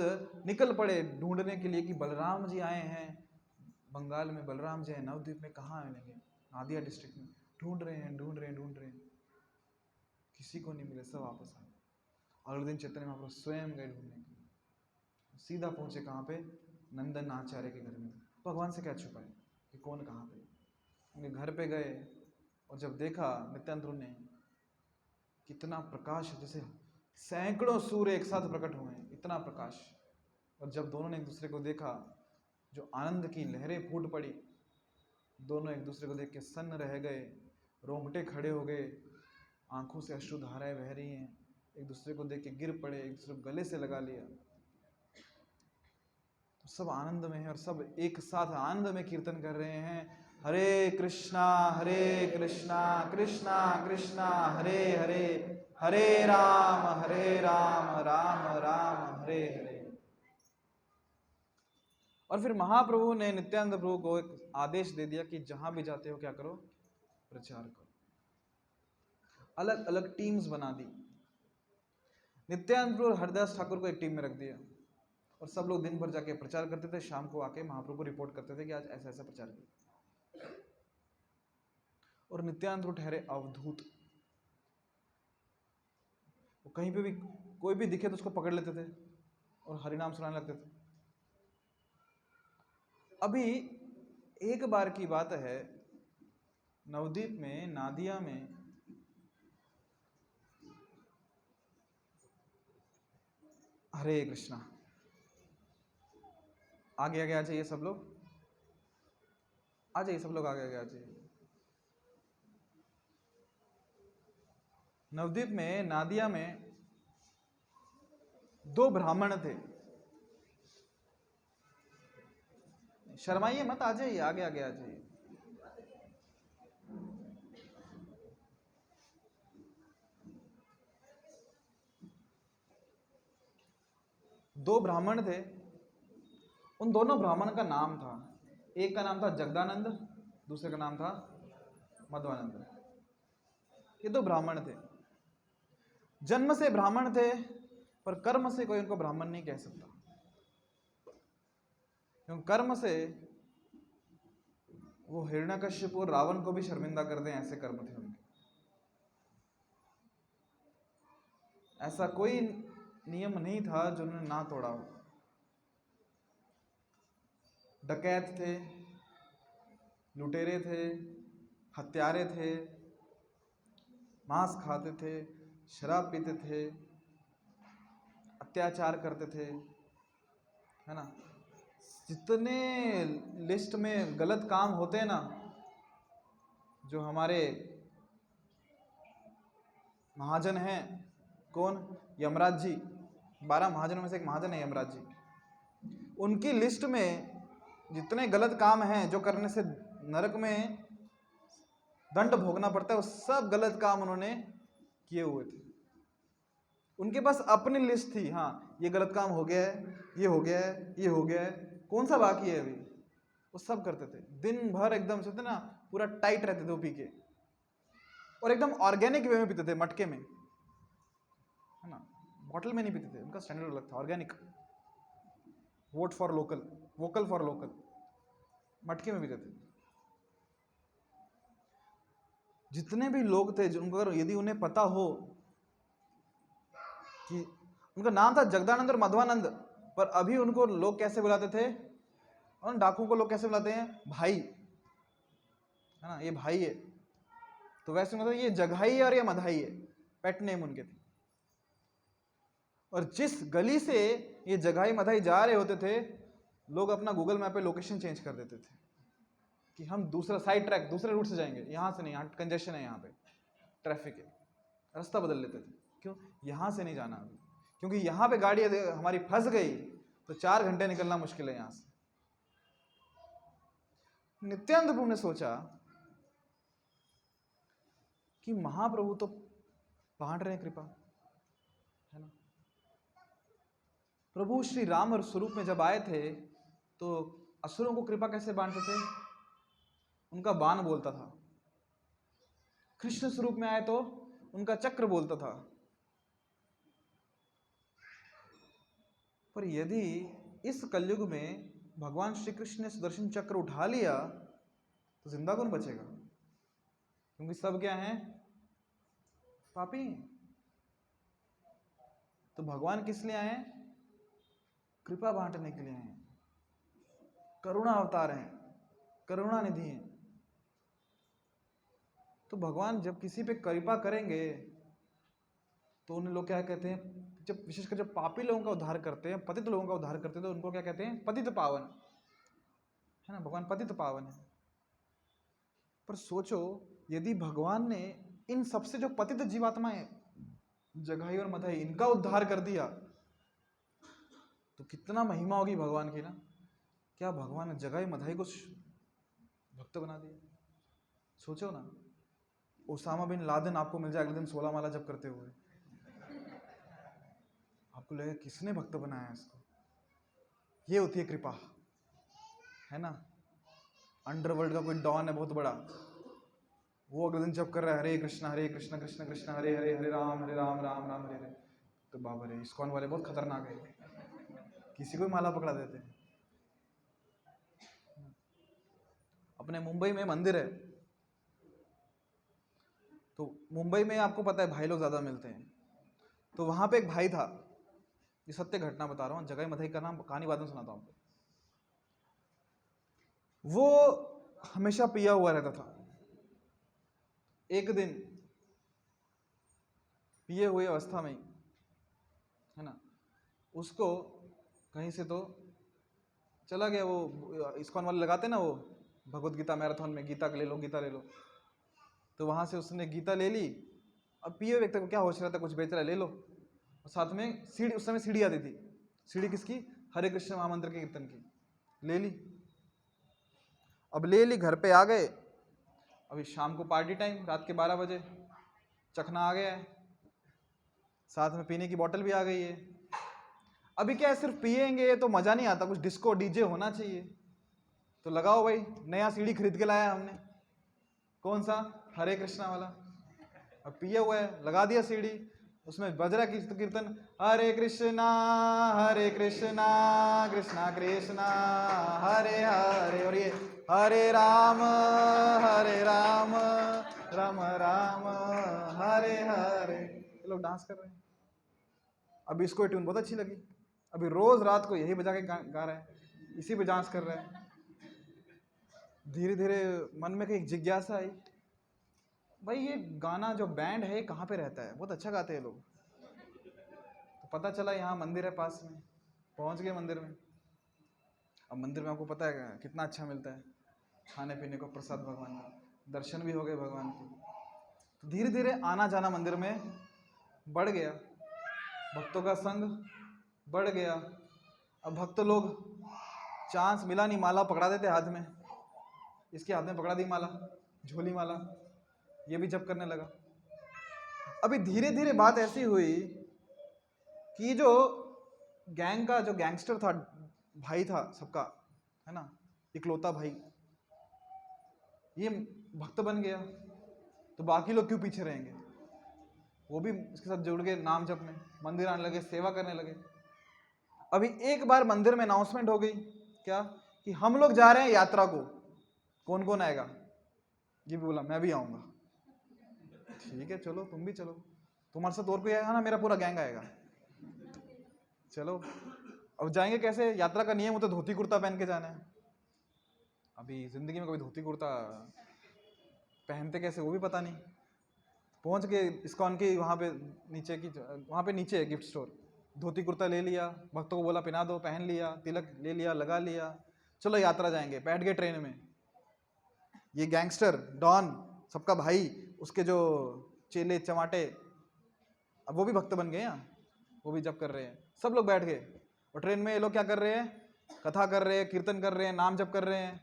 निकल पड़े ढूंढने के लिए कि बलराम जी आए हैं बंगाल में, बलराम जी हैं नवद्वीप में, कहाँ आएंगे? नादिया डिस्ट्रिक्ट में। ढूंढ रहे हैं, ढूंढ रहे हैं, ढूंढ रहे हैं, किसी को नहीं मिले, सब वापस आए। अगले दिन चैतन्य महाप्रभु स्वयं गए ढूंढने के लिए। सीधा पहुंचे कहाँ पे? नंदन आचार्य के घर में। भगवान से क्या छुपाए कि कौन कहाँ पे? उनके घर पे गए और जब देखा नित्यानंद ने, कितना प्रकाश है, जैसे सैकड़ों सूर्य एक साथ प्रकट हुए हैं, इतना प्रकाश। और जब दोनों ने एक दूसरे को देखा, जो आनंद की लहरें फूट पड़ी, दोनों एक दूसरे को देख के सन्न रह गए, रोंगटे खड़े हो गए, आंखों से अश्रुधाराएं बह रही हैं, एक दूसरे को देख के गिर पड़े, एक दूसरे को गले से लगा लिया। तो सब आनंद में है और सब एक साथ आनंद में कीर्तन कर रहे हैं, हरे कृष्णा कृष्णा कृष्णा हरे हरे, हरे राम राम राम हरे हरे। और फिर महाप्रभु ने नित्यानंद प्रभु को एक आदेश दे दिया कि जहां भी जाते हो क्या करो? प्रचार करो। अलग अलग टीम्स बना दी। नित्यानंद प्रभु और हरदास ठाकुर को एक टीम में रख दिया और सब लोग दिन भर जाके प्रचार करते थे, शाम को आके महाप्रभु को रिपोर्ट करते थे कि आज ऐसा ऐसा प्रचार किया। और नित्यानंद प्रभु ठहरे अवधूत। वो कहीं पे भी कोई भी दिखे तो उसको पकड़ लेते थे और हरिनाम सुनाने लगते थे। अभी एक बार की बात है, नवद्वीप में नादिया में हरे कृष्णा, आगे आगे आ जाइए सब लोग, आ जाइए सब लोग, आगे आगे आ जाइए। नवद्वीप में नादिया में दो ब्राह्मण थे। शर्माइए मत, आ जाइए, आगे आगे आ जाइए। दो ब्राह्मण थे, उन दोनों ब्राह्मण का नाम था, एक का नाम था जगदानंद, दूसरे का नाम था मध्वानंद। ये दो ब्राह्मण थे, जन्म से ब्राह्मण थे, पर कर्म से कोई उनको ब्राह्मण नहीं कह सकता, क्योंकि कर्म से वो हिरण्यकश्यप और रावण को भी शर्मिंदा कर दें, ऐसे कर्म थे उनके। ऐसा कोई नियम नहीं था जो उन्होंने ना तोड़ा हो। डकैत थे, लुटेरे थे, हत्यारे थे, मांस खाते थे, शराब पीते थे, अत्याचार करते थे, है ना। जितने लिस्ट में गलत काम होते हैं ना, जो हमारे महाजन हैं, कौन? यमराज जी। 12 महाजनों में से एक महाजन है यमराज जी। उनकी लिस्ट में जितने गलत काम हैं जो करने से नरक में दंड भोगना पड़ता है, वो सब गलत काम उन्होंने किए हुए थे। उनके पास अपनी लिस्ट थी, हाँ ये गलत काम हो गया है, ये हो गया है, ये हो गया है, कौन सा बाकी है अभी, वो सब करते थे। दिन भर एकदम से ना पूरा टाइट रहते थे वो पी के, और एकदम ऑर्गेनिक वे में पीते थे, मटके में, है ना, बॉटल में नहीं पीते थे, उनका स्टैंडर्ड अलग था, organic, vote for local, vocal for local, मटके में पीते थे। जितने भी लोग थे उनको अगर यदि उन्हें पता हो कि उनका नाम था जगदानंद और मध्वानंद, पर अभी उनको लोग कैसे बुलाते थे, और डाकुओं को लोग कैसे बुलाते हैं? भाई, है ना, ये भाई है। तो वैसे मतलब ये जगाई है और ये मधाई है, पेट नेम उनके थे। और जिस गली से ये जगाई मधाई जा रहे होते थे, लोग अपना गूगल मैप पे लोकेशन चेंज कर देते थे कि हम दूसरा साइड ट्रैक, दूसरे रूट से जाएंगे, यहाँ से नहीं, यहाँ कंजेशन है, यहाँ पे ट्रैफिक है, रास्ता बदल लेते थे। क्यों? यहाँ से नहीं जाना अभी, क्योंकि यहाँ पे गाड़ी हमारी फंस गई तो 4 घंटे निकलना मुश्किल है यहाँ से। नित्यानंद प्रभु ने सोचा कि महाप्रभु तो बांट रहे हैं कृपा, है ना। प्रभु श्री राम और स्वरूप में जब आए थे तो असुरों को कृपा कैसे बांटते थे? उनका बाण बोलता था। कृष्ण स्वरूप में आए तो उनका चक्र बोलता था। पर यदि इस कलयुग में भगवान श्री कृष्ण ने सुदर्शन चक्र उठा लिया तो जिंदा कौन बचेगा? क्योंकि सब क्या हैं? पापी। तो भगवान किस लिए आए? कृपा बांटने के लिए आए। करुणा अवतार हैं, करुणा निधि हैं। तो भगवान जब किसी पे कृपा करेंगे तो उन्हें लोग क्या कहते हैं? जब विशेषकर जब पापी लोगों का उद्धार करते हैं, पतित लोगों का उद्धार करते हैं, तो उनको क्या कहते हैं? पतित पावन, है ना। भगवान पतित पावन है। पर सोचो, यदि भगवान ने इन सबसे जो पतित जीवात्माएं जगाई और मधाई, इनका उद्धार कर दिया तो कितना महिमा होगी भगवान की ना। क्या भगवान ने जगाई मधाई को भक्त बना दिया? सोचो ना, ओसामा बिन लादेन आपको मिल जाए अगले दिन 16 माला जप करते हुए, आपको लगेगा किसने भक्त बनाया इसको? ये होती है कृपा, है ना। अंडरवर्ल्ड का कोई डॉन है बहुत बड़ा, वो अगले दिन जप कर रहा है हरे कृष्ण कृष्ण कृष्ण हरे हरे, हरे राम राम राम हरे हरे, तो बाबा रे इस्कॉन वाले बहुत खतरनाक है, किसी को भी माला पकड़ा देते हैं। अपने मुंबई में मंदिर है, तो मुंबई में आपको पता है भाई लोग ज्यादा मिलते हैं। तो वहां पे एक भाई था, ये सत्य घटना बता रहा हूँ, जगाई मधाई का नाम कहानी बाद में सुनाता हूँ। वो हमेशा पिया हुआ रहता था। एक दिन पिए हुए अवस्था में, है ना, उसको कहीं से तो चला गया, वो इस्कॉन वाले लगाते ना वो भगवत गीता मैराथन में, गीता ले लो गीता ले लो, तो वहां से उसने गीता ले ली। अब पिए हुए व्यक्ति को क्या होश रहता है, कुछ बेच रहा है ले लो, और साथ में सीढ़ी, उस समय सीढ़ी आती थी। सीढ़ी किसकी? हरे कृष्ण महामंत्र के कीर्तन की। ले ली। अब ले ली, घर पे आ गए। अभी शाम को पार्टी टाइम, रात के 12 बजे, चखना आ गया है, साथ में पीने की बोतल भी आ गई है। अभी क्या है, सिर्फ पिएंगे तो मजा नहीं आता, कुछ डिस्को डीजे होना चाहिए। तो लगाओ भाई, नया सीढ़ी खरीद के लाया हमने। कौन सा? हरे कृष्णा वाला। अब पिया हुआ है, लगा दिया सीढ़ी, उसमें बज रहा कीर्तन, हरे कृष्णा कृष्णा कृष्णा हरे हरे, और ये हरे राम राम राम हरे हरे। लोग डांस कर रहे हैं। अभी इसको ट्यून बहुत अच्छी लगी, अभी रोज रात को यही बजा के गा रहा है, इसी पे डांस कर रहा है। धीरे धीरे मन में एक जिज्ञासा आई, भाई ये गाना जो बैंड है कहाँ पे रहता है? बहुत अच्छा गाते हैं लोग। तो पता चला यहाँ मंदिर है पास में, पहुँच गए मंदिर में। अब मंदिर में आपको पता है कितना अच्छा मिलता है खाने पीने को, प्रसाद भगवान का, दर्शन भी हो गए भगवान के। तो धीरे धीरे आना जाना मंदिर में बढ़ गया, भक्तों का संग बढ़ गया। अब भक्त लोग चांस मिला नहीं, माला पकड़ा देते हाथ में, इसके हाथ में पकड़ा दी माला, झोली माला, ये भी जप करने लगा। अभी धीरे धीरे बात ऐसी हुई कि जो गैंग का जो गैंगस्टर था, भाई था सबका, है ना, इकलौता भाई, ये भक्त बन गया। तो बाकी लोग क्यों पीछे रहेंगे? वो भी इसके साथ जुड़ गए, नाम जप में, मंदिर आने लगे, सेवा करने लगे। अभी एक बार मंदिर में अनाउंसमेंट हो गई, क्या कि हम लोग जा रहे हैं यात्रा को, कौन कौन आएगा? ये भी बोला मैं भी आऊंगा। ठीक है चलो, तुम भी चलो, तुम्हारे साथ और कोई आएगा ना? मेरा पूरा गैंग आएगा। चलो, अब जाएंगे कैसे? यात्रा का नियम होता है धोती कुर्ता पहन के जाना है। अभी जिंदगी में कभी धोती कुर्ता पहनते कैसे वो भी पता नहीं। पहुंच गए इस्कॉन की वहाँ पे नीचे की, वहाँ पे नीचे है गिफ्ट स्टोर, धोती कुर्ता ले लिया, भक्तों को बोला पहना दो, पहन लिया, तिलक ले लिया, लगा लिया, चलो यात्रा जाएंगे। बैठ गए ट्रेन में। ये गैंगस्टर डॉन सबका भाई, उसके जो चेले चमाटे, अब वो भी भक्त बन गए हैं, वो भी जप कर रहे हैं, सब लोग बैठ गए। और ट्रेन में ये लोग क्या कर रहे हैं, कथा कर रहे हैं, कीर्तन कर रहे हैं, नाम जप कर रहे हैं,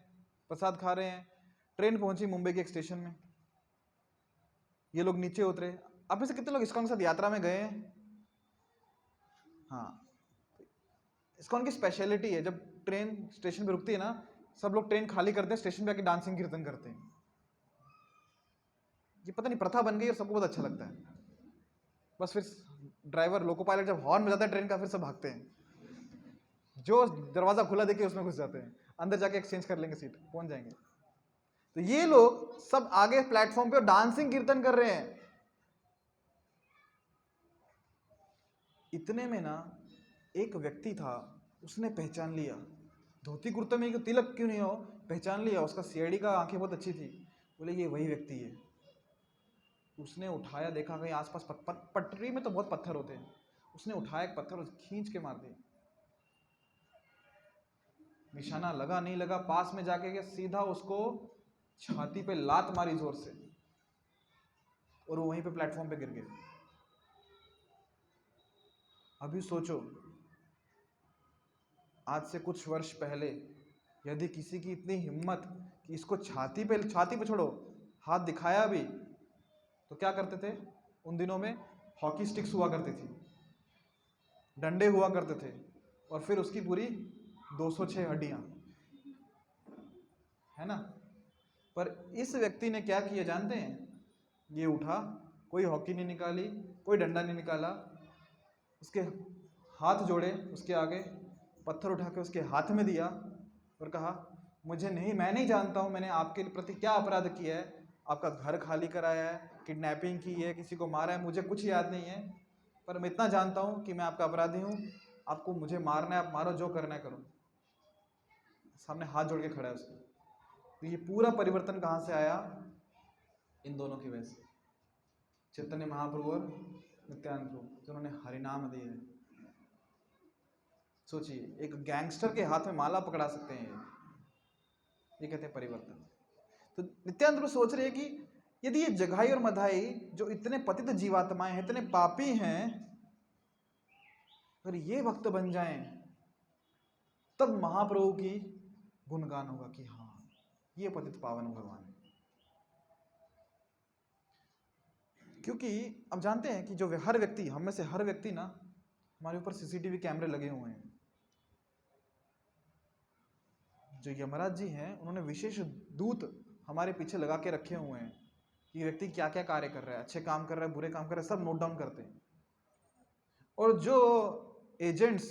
प्रसाद खा रहे हैं। ट्रेन पहुंची मुंबई के एक स्टेशन में, ये लोग नीचे उतरे। आप में से कितने लोग इस्कॉन के साथ यात्रा में गए हैं? हाँ, इस्कॉन की स्पेशलिटी है, जब ट्रेन स्टेशन पे रुकती है ना, सब लोग ट्रेन खाली करते हैं, स्टेशन पे आके डांसिंग कीर्तन करते हैं। ये पता नहीं प्रथा बन गई और सबको बहुत अच्छा लगता है। बस फिर ड्राइवर लोको पायलट जब हॉर्न बजाता है ट्रेन का, फिर सब भागते हैं, जो दरवाजा खुला देखे उसमें घुस जाते हैं, अंदर जाके एक्सचेंज कर लेंगे सीट, पहुंच जाएंगे। तो ये लोग सब आगे प्लेटफॉर्म पे डांसिंग कीर्तन कर रहे हैं। इतने में ना एक व्यक्ति था, उसने पहचान लिया, धोती कुर्ते में तिलक क्यों नहीं हो, पहचान लिया, उसका सीआईडी का आंखें बहुत अच्छी थी, बोले ये वही व्यक्ति है। उसने उठाया, देखा कहीं आसपास पटरी में तो बहुत पत्थर होते हैं, उसने उठाया एक पत्थर और खींच के मार दिया। निशाना लगा नहीं लगा, पास में जाके के सीधा उसको छाती पे लात मारी जोर से, और वो वहीं पे प्लेटफॉर्म पे गिर गए। अभी सोचो, आज से कुछ वर्ष पहले यदि किसी की इतनी हिम्मत कि इसको छाती पे छोड़ो, हाथ दिखाया भी, तो क्या करते थे उन दिनों में? हॉकी स्टिक्स हुआ करती थी, डंडे हुआ करते थे, और फिर उसकी पूरी 206 हड्डियां, है ना। पर इस व्यक्ति ने क्या किया जानते हैं? ये उठा, कोई हॉकी नहीं निकाली, कोई डंडा नहीं निकाला, उसके हाथ जोड़े, उसके आगे पत्थर उठा के उसके हाथ में दिया और कहा, मैं नहीं जानता हूं मैंने आपके प्रति क्या अपराध किया है, आपका घर खाली कराया है, किडनैपिंग की है, किसी को मारा है, मुझे कुछ याद नहीं है, पर मैं इतना जानता हूं कि मैं आपका अपराधी हूं, आपको मुझे मारना है, आप मारो, जो करना है करो। सामने हाथ जोड़ के खड़ा है उसको। तो ये पूरा परिवर्तन कहां से आया? इन दोनों की वजह से, चैतन्य महाप्रभु और नित्यानंद प्रभु, जिन्होंने हरिनाम दिए हैं। सोचिए, एक गैंगस्टर के हाथ में माला पकड़ा सकते हैं, ये कहते हैं परिवर्तन। तो नित्यानंद प्रभु सोच रहे हैं कि यदि ये जगाई और मधाई जो इतने पतित जीवात्माएं हैं, इतने पापी हैं, अगर ये भक्त बन जाएं, तब महाप्रभु की गुणगान होगा कि हाँ, ये पतित पावन भगवान है। क्योंकि अब जानते हैं कि जो हर व्यक्ति, हम में से हर व्यक्ति ना, हमारे ऊपर सीसीटीवी कैमरे लगे हुए हैं। जो यमराज जी हैं, उन्होंने विशेष दूत हमारे पीछे लगा के रखे हुए हैं कि व्यक्ति क्या क्या कार्य कर रहा है, अच्छे काम कर रहा है, बुरे काम कर रहा है, सब नोट डाउन करते हैं। और जो एजेंट्स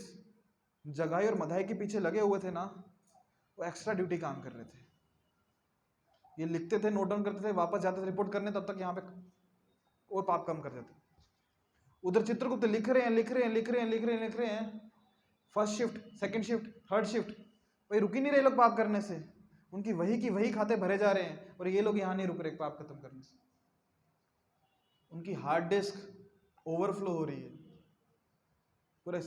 जगाई और मधाई के पीछे लगे हुए थे ना, वो एक्स्ट्रा ड्यूटी काम कर रहे थे। ये लिखते थे, नोट डाउन करते थे, वापस जाते थे रिपोर्ट करने, तब तक यहाँ पे और पाप कम कर देते। उधर चित्रगुप्त लिख रहे हैं, first shift, second shift, third shift, भाई रुक ही नहीं रहे लोग पाप करने से, उनकी वही की वही खाते भरे जा रहे हैं, और ये लोग यहाँ नहीं रुक रहे पाप खत्म करने से। उनकी हार्ड डिस्क ओवरफ्लो हो रही है, पूरा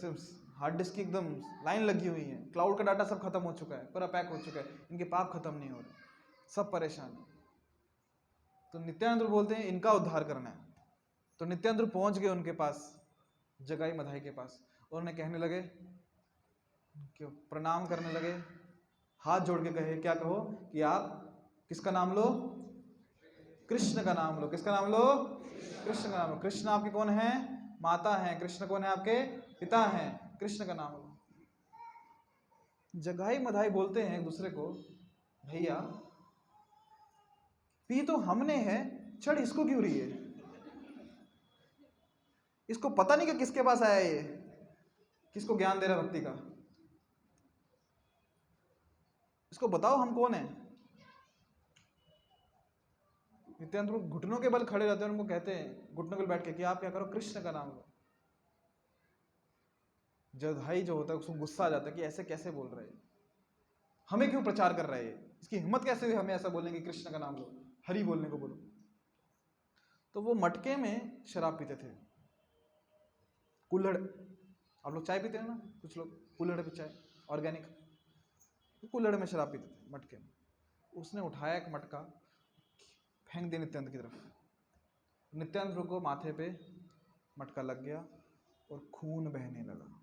हार्ड डिस्क की एकदम लाइन लगी हुई है, क्लाउड का डाटा सब खत्म हो चुका है, पूरा पैक हो चुका है, इनके पाप खत्म नहीं हो रहे, सब परेशान है। तो नित्यानंद बोलते हैं इनका उद्धार करना है। तो नित्यानंद पहुंच गए उनके पास, जगाई मधाई के पास, और उन्हें कहने लगे, क्यों प्रणाम करने लगे, हाथ जोड़ के कहे, क्या कहो कि आप किसका नाम लो? कृष्ण का नाम लो। किसका नाम लो? कृष्ण का नाम लो। कृष्ण आपके कौन है? माता हैं। कृष्ण कौन है? आपके पिता हैं। कृष्ण का नाम लो। जगाई मधाई बोलते हैं एक दूसरे को, भैया पी तो हमने है, चढ़ इसको क्यों रही है? इसको पता नहीं कि किसके पास आया ये, किसको ज्ञान दे रहा भक्ति का, इसको बताओ हम कौन है। नित्यानंद घुटनों के बल खड़े रहते हैं, उनको कहते हैं घुटनों के बल बैठ के कि आप क्या करो, कृष्ण का नाम लो। जगाई जो होता है उसको गुस्सा आ जाता है कि ऐसे कैसे बोल रहे हैं, हमें क्यों प्रचार कर रहा है, इसकी हिम्मत कैसे हुई हमें ऐसा बोलने की, कृष्ण का नाम लो, हरि बोलने को बोलो। तो वो मटके में शराब पीते थे, कुल्हड़, आप लोग चाय पीते हैं ना, कुछ लोग कुल्हड़ पे चाय ऑर्गेनिक, तो कुल्हड़ में शराब पीते थे मटके में। उसने उठाया एक मटका, फेंक दिया नित्यानंद की तरफ। नित्यानंद को माथे पे मटका लग गया और खून बहने लगा।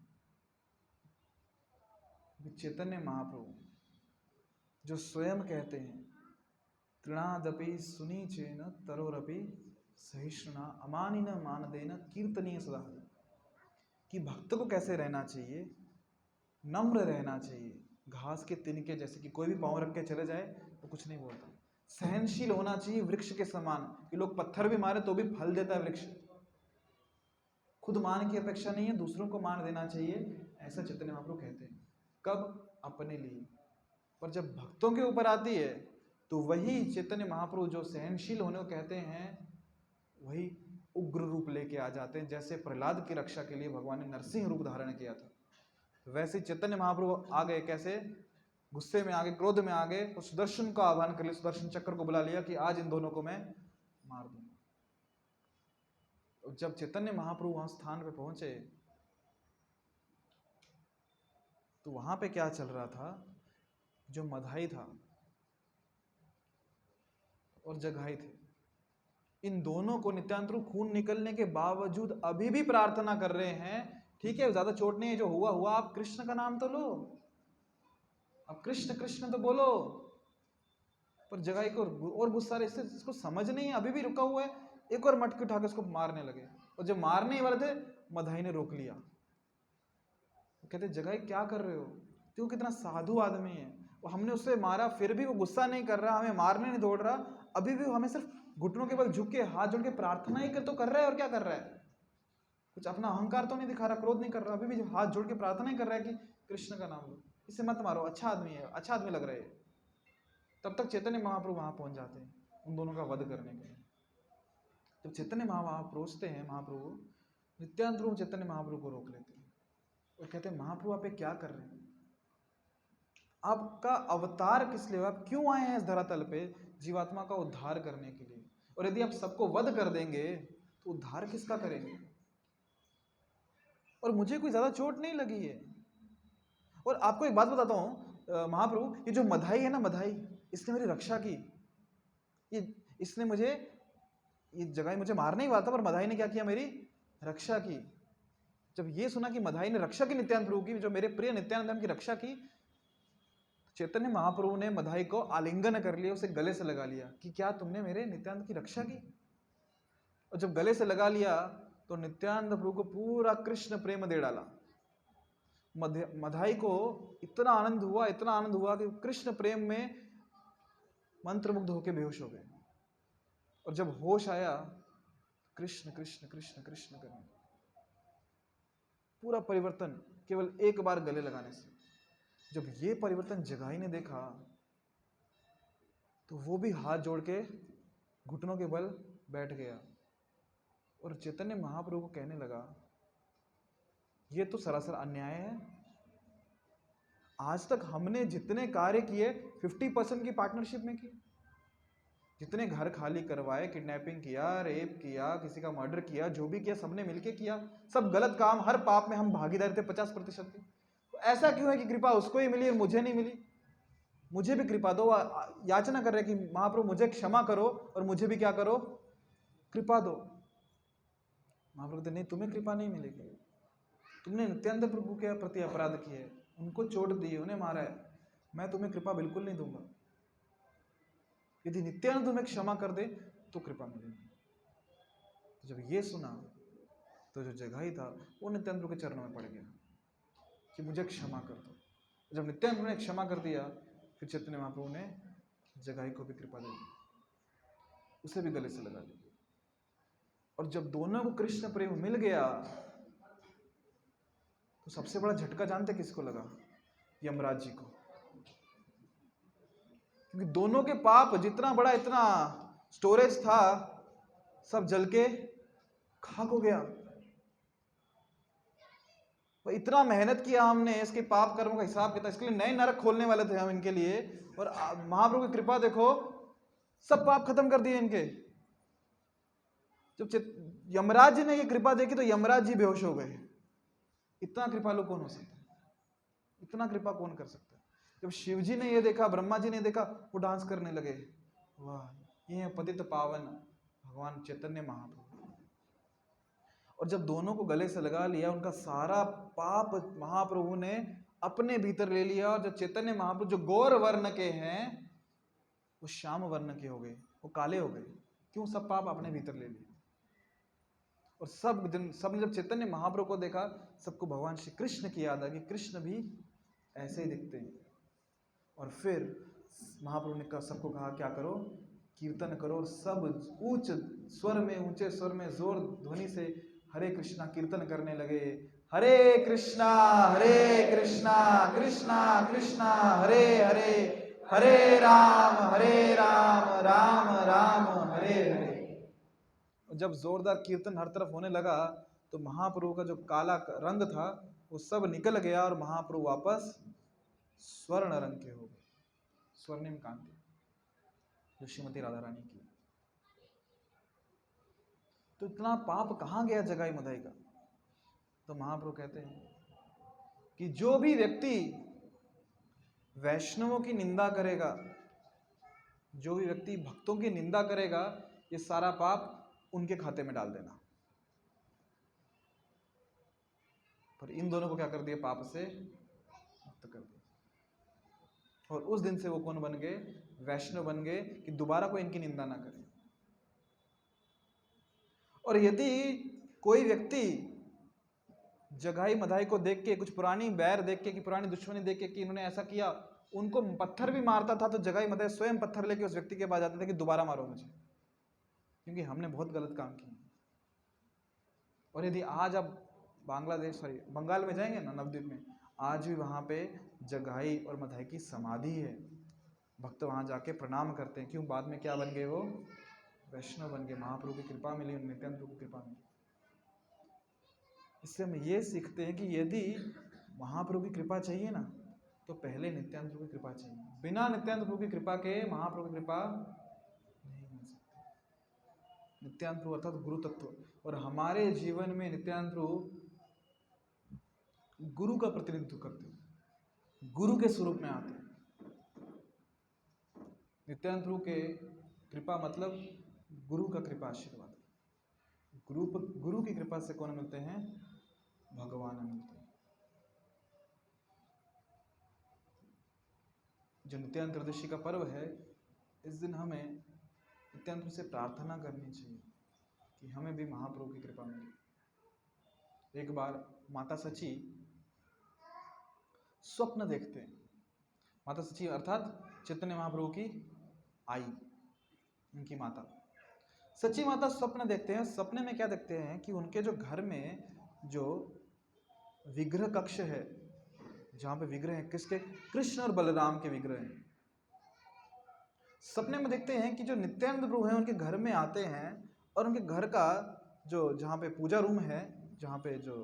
चैतन्य महाप्रभु जो स्वयं कहते हैं तृणादपि सुनीचेन तरोरपि सहिष्णुना अमानिन मानदेन कीर्तनीय सदा, कि भक्त को कैसे रहना चाहिए, नम्र रहना चाहिए, घास के तिनके जैसे, कि कोई भी पांव रख के चले जाए तो कुछ नहीं बोलता। सहनशील होना चाहिए वृक्ष के समान, कि लोग पत्थर भी मारे तो भी फल देता है वृक्ष। खुद मान की अपेक्षा नहीं है, दूसरों को मान देना चाहिए, ऐसा चैतन्य महाप्रभु कहते हैं। कब? अपने लिए। पर जब भक्तों के ऊपर आती है तो वही चैतन्य महाप्रभु जो सहनशील होने को कहते हैं वही उग्र रूप लेके आ जाते हैं। जैसे प्रहलाद की रक्षा के लिए भगवान ने नरसिंह रूप धारण किया था, वैसे चैतन्य महाप्रभु आ गए। कैसे? गुस्से में आ गए, क्रोध में आ गए, तो सुदर्शन का आह्वान कर लिया, सुदर्शन चक्र को बुला लिया कि आज इन दोनों को मैं मार दूंगा। और जब चैतन्य महाप्रभु वहां स्थान पे पहुंचे तो वहां पे क्या चल रहा था? जो मधाई था और जगाई थे, इन दोनों को नित्यानंद प्रभु खून निकलने के बावजूद अभी भी प्रार्थना कर रहे हैं, ठीक है ज्यादा चोट नहीं है, जो हुआ हुआ, आप कृष्ण का नाम तो लो, अब कृष्ण कृष्ण तो बोलो। पर जगाई को और गुस्सा, इसको समझ नहीं है, अभी भी रुका हुआ है, एक और मटकी उठा के उसको मारने लगे। और जब मारने वाले थे मधाई ने रोक लिया। कहते जगाई क्या कर रहे हो, तू कितना साधु आदमी है, और हमने उससे मारा फिर भी वो गुस्सा नहीं कर रहा, हमें मारने नहीं दौड़ रहा, अभी भी हमें सिर्फ घुटनों के बल झुक के हाथ जोड़ के प्रार्थना ही कर रहा है। और क्या कर रहा है? कुछ अपना अहंकार तो नहीं दिखा रहा, क्रोध नहीं कर रहा, अभी भी हाथ जोड़ के प्रार्थना ही कर रहा है कि कृष्ण का नाम लो, इसे मत मारो, अच्छा आदमी है, अच्छा आदमी लग रहा है। तब तक चैतन्य महाप्रभु वहां पहुंच जाते हैं उन दोनों का वध करने के लिए। जब चैतन्य महाप्रभु पहुंचते हैं, महाप्रभु नित्यानंद प्रभु चैतन्य महाप्रभु को रोक लेते हैं और कहते हैं महाप्रभु आप ये क्या कर रहे हैं, आपका अवतार किस लिए, आप क्यों आए हैं इस धरातल पे? जीवात्मा का उद्धार करने के लिए। और यदि आप सबको वध कर देंगे तो उद्धार किसका करेंगे? और मुझे कोई ज्यादा चोट नहीं लगी है। और आपको एक बात बताता हूं महाप्रभु, ये जो मधाई है ना, मधाई, इसने मेरी रक्षा की, इसने मुझे, ये जगाई मुझे मारने ही वाला था, पर मधाई ने क्या किया? मेरी रक्षा की। जब ये सुना कि मधाई ने रक्षा की नित्यानंद प्रभु की, जो मेरे प्रिय नित्यानंद की रक्षा की, चैतन्य महाप्रभु ने मधाई को आलिंगन कर लिया, उसे गले से लगा लिया कि क्या तुमने मेरे नित्यानंद की रक्षा की? और जब गले से लगा लिया तो नित्यानंद प्रभु को पूरा कृष्ण प्रेम दे डाला। मधाई को इतना आनंद हुआ, इतना आनंद हुआ कि कृष्ण प्रेम में मंत्रमुग्ध होकर बेहोश हो गए। और जब होश आया, कृष्ण कृष्ण कृष्ण कृष्ण करने, पूरा परिवर्तन केवल एक बार गले लगाने से। जब ये परिवर्तन जगाई ने देखा तो वो भी हाथ जोड़ के घुटनों के बल बैठ गया और चैतन्य महाप्रभु को कहने लगा, ये तो सरासर अन्याय है। आज तक हमने जितने कार्य किए 50% की पार्टनरशिप में किए, जितने घर खाली करवाए, किडनैपिंग किया, रेप किया, किसी का मर्डर किया, जो भी किया सबने मिलके किया, सब गलत काम, हर पाप में हम भागीदार थे 50% की। तो ऐसा क्यों है कि कृपा उसको ही मिली और मुझे नहीं मिली? मुझे भी कृपा दो। याचना कर रहे कि महाप्रभु मुझे क्षमा करो और मुझे भी क्या करो? कृपा दो। महाप्रभु कहते नहीं, तुम्हें कृपा नहीं मिलेगी, तुमने नित्यानंद प्रभु के प्रति अपराध किए, उनको चोट दी, उन्हें मारा है, मैं तुम्हें कृपा बिल्कुल नहीं दूंगा। यदि नित्यानंद तुम्हें क्षमा कर दे तो कृपा मिलेगी। तो जब ये सुना तो जो जगाई था वो नित्यानंद प्रभु के चरणों में पड़ गया कि मुझे क्षमा कर दो। जब नित्यानंद प्रभु ने क्षमा कर दिया, फिर चैतन्य महाप्रभु ने जगाई को भी कृपा दे दी, उसे भी गले से लगा लिया। और जब दोनों को कृष्ण प्रेम मिल गया तो सबसे बड़ा झटका जानते किसको लगा? यमराज जी को। क्योंकि दोनों के पाप, जितना बड़ा इतना स्टोरेज था, सब जल के खाक हो गया। तो इतना मेहनत किया हमने इसके पाप कर्मों का हिसाब किया, इसके लिए नए नरक खोलने वाले थे हम इनके लिए, और महाप्रभु की कृपा देखो, सब पाप खत्म कर दिए इनके। जब यमराज जी ने ये कृपा देखी तो यमराज जी बेहोश हो गए। इतना कृपालु कौन हो सकता है? इतना कृपा कौन कर सकता है? जब शिव जी ने ये देखा, ब्रह्मा जी ने देखा, वो डांस करने लगे, वाह ये है पतित पावन भगवान चैतन्य महाप्रभु। और जब दोनों को गले से लगा लिया, उनका सारा पाप महाप्रभु ने अपने भीतर ले लिया, और जो चैतन्य महाप्रभु जो गौर वर्ण के हैं वो श्याम वर्ण के हो गए, वो काले हो गए। क्यों? सब पाप अपने भीतर ले लिए। और सबने जब चैतन्य महाप्रभु को देखा, सबको भगवान श्री कृष्ण की याद आ गई, कृष्ण भी ऐसे ही दिखते हैं। और फिर महाप्रभु ने सबको कहा क्या करो, कीर्तन करो। और सब ऊंचे स्वर में जोर ध्वनि से हरे कृष्णा कीर्तन करने लगे। हरे कृष्णा कृष्णा कृष्णा हरे हरे, हरे राम राम राम हरे हरे। जब जोरदार कीर्तन हर तरफ होने लगा तो महाप्रभु का जो काला रंग था वो सब निकल गया, और महाप्रभु वापस स्वर्ण रंग के हो गए, स्वर्णिम कांति, जो श्रीमती राधा रानी की। तो इतना पाप कहां गया जगाई मधाई का? तो महाप्रभु कहते हैं कि जो भी व्यक्ति वैष्णवों की निंदा करेगा, जो भी व्यक्ति भक्तों की निंदा करेगा, ये सारा पाप उनके खाते में डाल देना। पर इन दोनों को क्या कर दिया? पाप से मुक्त कर दिया। और उस दिन से वो कौन बन गए? वैष्णव बन गए, कि दोबारा कोई इनकी निंदा ना करे। और यदि कोई व्यक्ति जगाई मधाई को देख के, कुछ पुरानी बैर देख के, कि पुरानी दुश्मनी देख के कि इन्होंने ऐसा किया, उनको पत्थर भी मारता था, तो जगाई मधाई स्वयं पत्थर लेके उस व्यक्ति के पास जाते थे कि दोबारा मारो मुझे, क्योंकि हमने बहुत गलत काम किया। और यदि आज आप बंगाल में जाएंगे ना, नवद्वीप में, आज भी वहां पे जगाई और मधाई की समाधि है। भक्त वहां जाके प्रणाम करते हैं। क्यों? बाद में क्या बन गए? वो वैष्णव बन गए, महाप्रभु की कृपा मिली, नित्यानंद प्रभु की कृपा मिली। इससे हम ये सीखते हैं कि यदि महाप्रभु की कृपा चाहिए ना, तो पहले नित्यानंद प्रभु की कृपा चाहिए। बिना नित्यानंद प्रभु की कृपा के महाप्रभु की कृपा नहीं मिल सकती। नित्यानंद प्रभु अर्थात गुरु तत्व, और हमारे जीवन में नित्यानंद प्रभु गुरु का प्रतिनिधित्व करते हैं, गुरु के स्वरूप में आते हैं। नित्यानंद प्रभु के कृपा मतलब गुरु का कृपा आशीर्वाद। गुरु की कृपा से कौन मिलते हैं? भगवान मिलते हैं। जो नित्यानंद त्रयोदशी का पर्व है, इस दिन हमें नित्यानंद प्रभु से प्रार्थना करनी चाहिए कि हमें भी महाप्रभु की कृपा मिले। एक बार माता सची स्वप्न देखते हैं। माता सची अर्थात चैतन्य महाप्रभु की आई, उनकी माता सची माता स्वप्न देखते हैं। सपने में क्या देखते हैं कि उनके जो घर में जो विग्रह कक्ष है, जहां पे विग्रह है, किसके? कृष्ण और बलराम के विग्रह हैं। सपने में देखते हैं कि जो नित्यानंद प्रभु हैं उनके घर में आते हैं, और उनके घर का जो जहाँ पे पूजा रूम है, जहाँ पे जो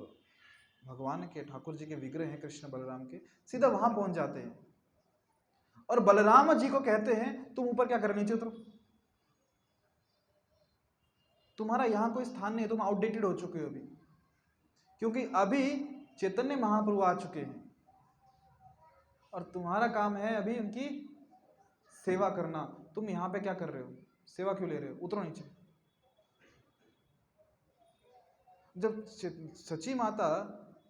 भगवान के ठाकुर जी के विग्रह हैं कृष्ण बलराम के, सीधा वहां पहुंच जाते हैं। और बलराम जी को कहते हैं तुम ऊपर क्या कर, नीचे उतरो, तुम्हारा यहां कोई स्थान नहीं है, तुम आउटडेटेड हो चुके हो अभी, क्योंकि अभी चैतन्य महाप्रभु आ चुके हैं और तुम्हारा काम है अभी उनकी सेवा करना। तुम यहां पे क्या कर रहे हो? सेवा क्यों ले रहे हो? उतरो नीचे। जब सची माता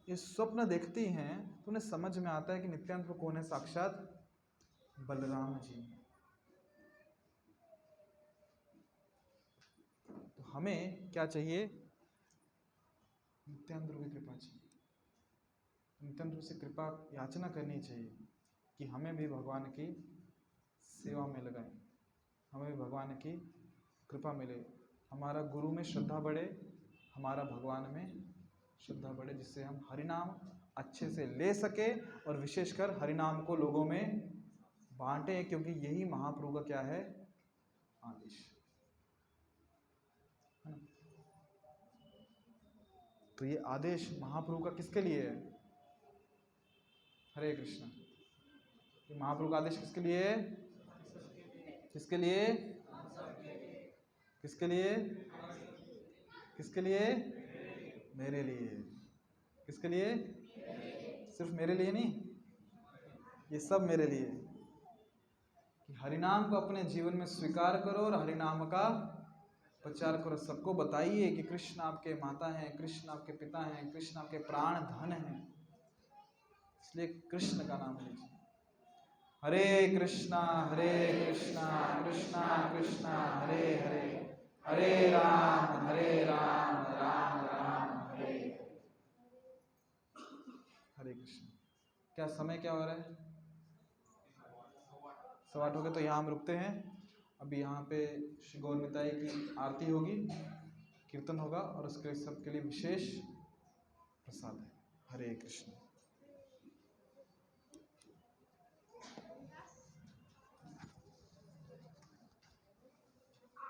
ये स्वप्न देखती हैं तो उन्हें समझ में आता है कि नित्यानंद प्रभु कौन है? साक्षात बलराम जी। तो हमें क्या चाहिए? नित्यानंद प्रभु की कृपा चाहिए। नित्यानंद प्रभु से कृपा याचना करनी चाहिए कि हमें भी भगवान की सेवा में लगाएं, हमें भी भगवान की कृपा मिले, हमारा गुरु में श्रद्धा बढ़े, हमारा भगवान में श्रद्धा बढ़े, जिससे हम हरिनाम अच्छे से ले सके और विशेषकर हरिनाम को लोगों में बांटे, क्योंकि यही महाप्रभु का क्या है? आदेश है ना। तो ये आदेश महाप्रभु का किसके लिए है? हरे कृष्ण। ये महाप्रभु का आदेश किसके लिए है? किसके लिए? किसके लिए? किसके लिए? मेरे लिए। किसके लिए? सिर्फ मेरे लिए नहीं, ये सब मेरे लिए। कि हरिनाम को अपने जीवन में स्वीकार करो और हरिनाम का प्रचार करो, सबको बताइए कि कृष्ण आपके माता हैं, कृष्ण आपके पिता हैं, कृष्ण आपके प्राण धन हैं। इसलिए कृष्ण का नाम लीजिए। हरे कृष्णा कृष्णा कृष्णा हरे हरे, हरे राम राम राम हरे। हरे कृष्ण। क्या समय क्या हो रहा है? 8:15 हो गए। तो यहाँ हम रुकते हैं। अभी यहाँ पे श्री गौरमिताई की आरती होगी, कीर्तन होगा और उसके सबके लिए विशेष प्रसाद है। हरे कृष्ण।